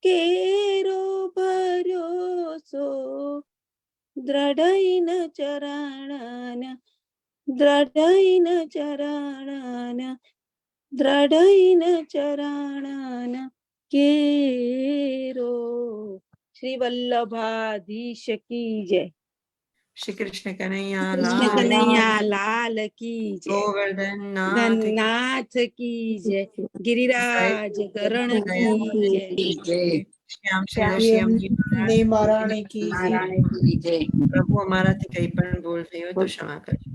S5: કેરો ભરોસો, દ્રઢઈન ચરણન, દ્રઢઈન ચરણન, દ્રઢઈન ચરણન કેરો. શ્રી વલ્લભાધીશ કી જય.
S2: શ્રી કૃષ્ણ કનૈયા
S5: કૃષ્ણ
S2: લાલ,
S5: કનૈયા લાલ કી જય.
S2: ગોવર્ધન નાથ કી
S5: નાથ કી જય. ગિરિરાજ ગરણ કી જય.
S2: શ્યામ સુંદર શ્યામજી
S4: ને મહારાણી કી જય.
S2: પ્રભુ અમારાથી કઈ પણ ભૂલ થઈ હોય તો ક્ષમા કરજો.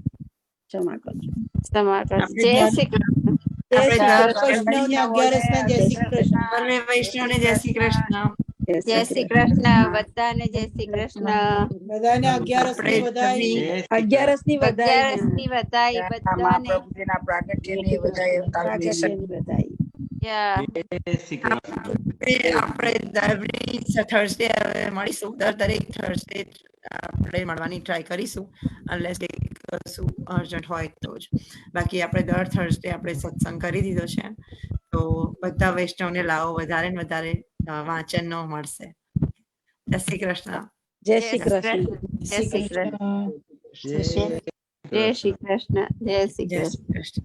S5: ક્ષમા કરજો.
S3: ક્ષમા કરજો. જય શ્રી કૃષ્ણ.
S4: જય
S2: આપણે
S4: શ્રી
S2: દર
S4: વૈષ્ણવને 11 જય શ્રી કૃષ્ણ.
S2: સર્વે વૈષ્ણવને જય શ્રી કૃષ્ણ.
S3: જય શ્રી કૃષ્ણ. બધાને જય શ્રી કૃષ્ણ.
S4: બધાને 11 ની વધાઈ.
S5: 11 ની વધાઈ.
S3: 11 ની વધાઈ બધાને.
S5: પ્રાગટ્યની વધાઈ.
S3: યા.
S2: આપણે થર્સડે મળીશું. દરેક થર્સડે આપણે મળવાની ટ્રાય કરીશું, અનલેસ કશું અર્જન્ટ હોય તો જ. બાકી આપણે દર થર્સડે આપણે સત્સંગ કરી દીધો છે, તો બધા વૈષ્ણવને લાવો, વધારે ને વધારે વાંચનનો મળશે. જય શ્રી કૃષ્ણ.
S5: જય શ્રી કૃષ્ણ.
S3: જય શ્રી કૃષ્ણ.
S4: જય શ્રી કૃષ્ણ.
S3: જય શ્રી કૃષ્ણ. જય શ્રી
S2: જય
S3: કૃષ્ણ.
S2: શ્રી કૃષ્ણ.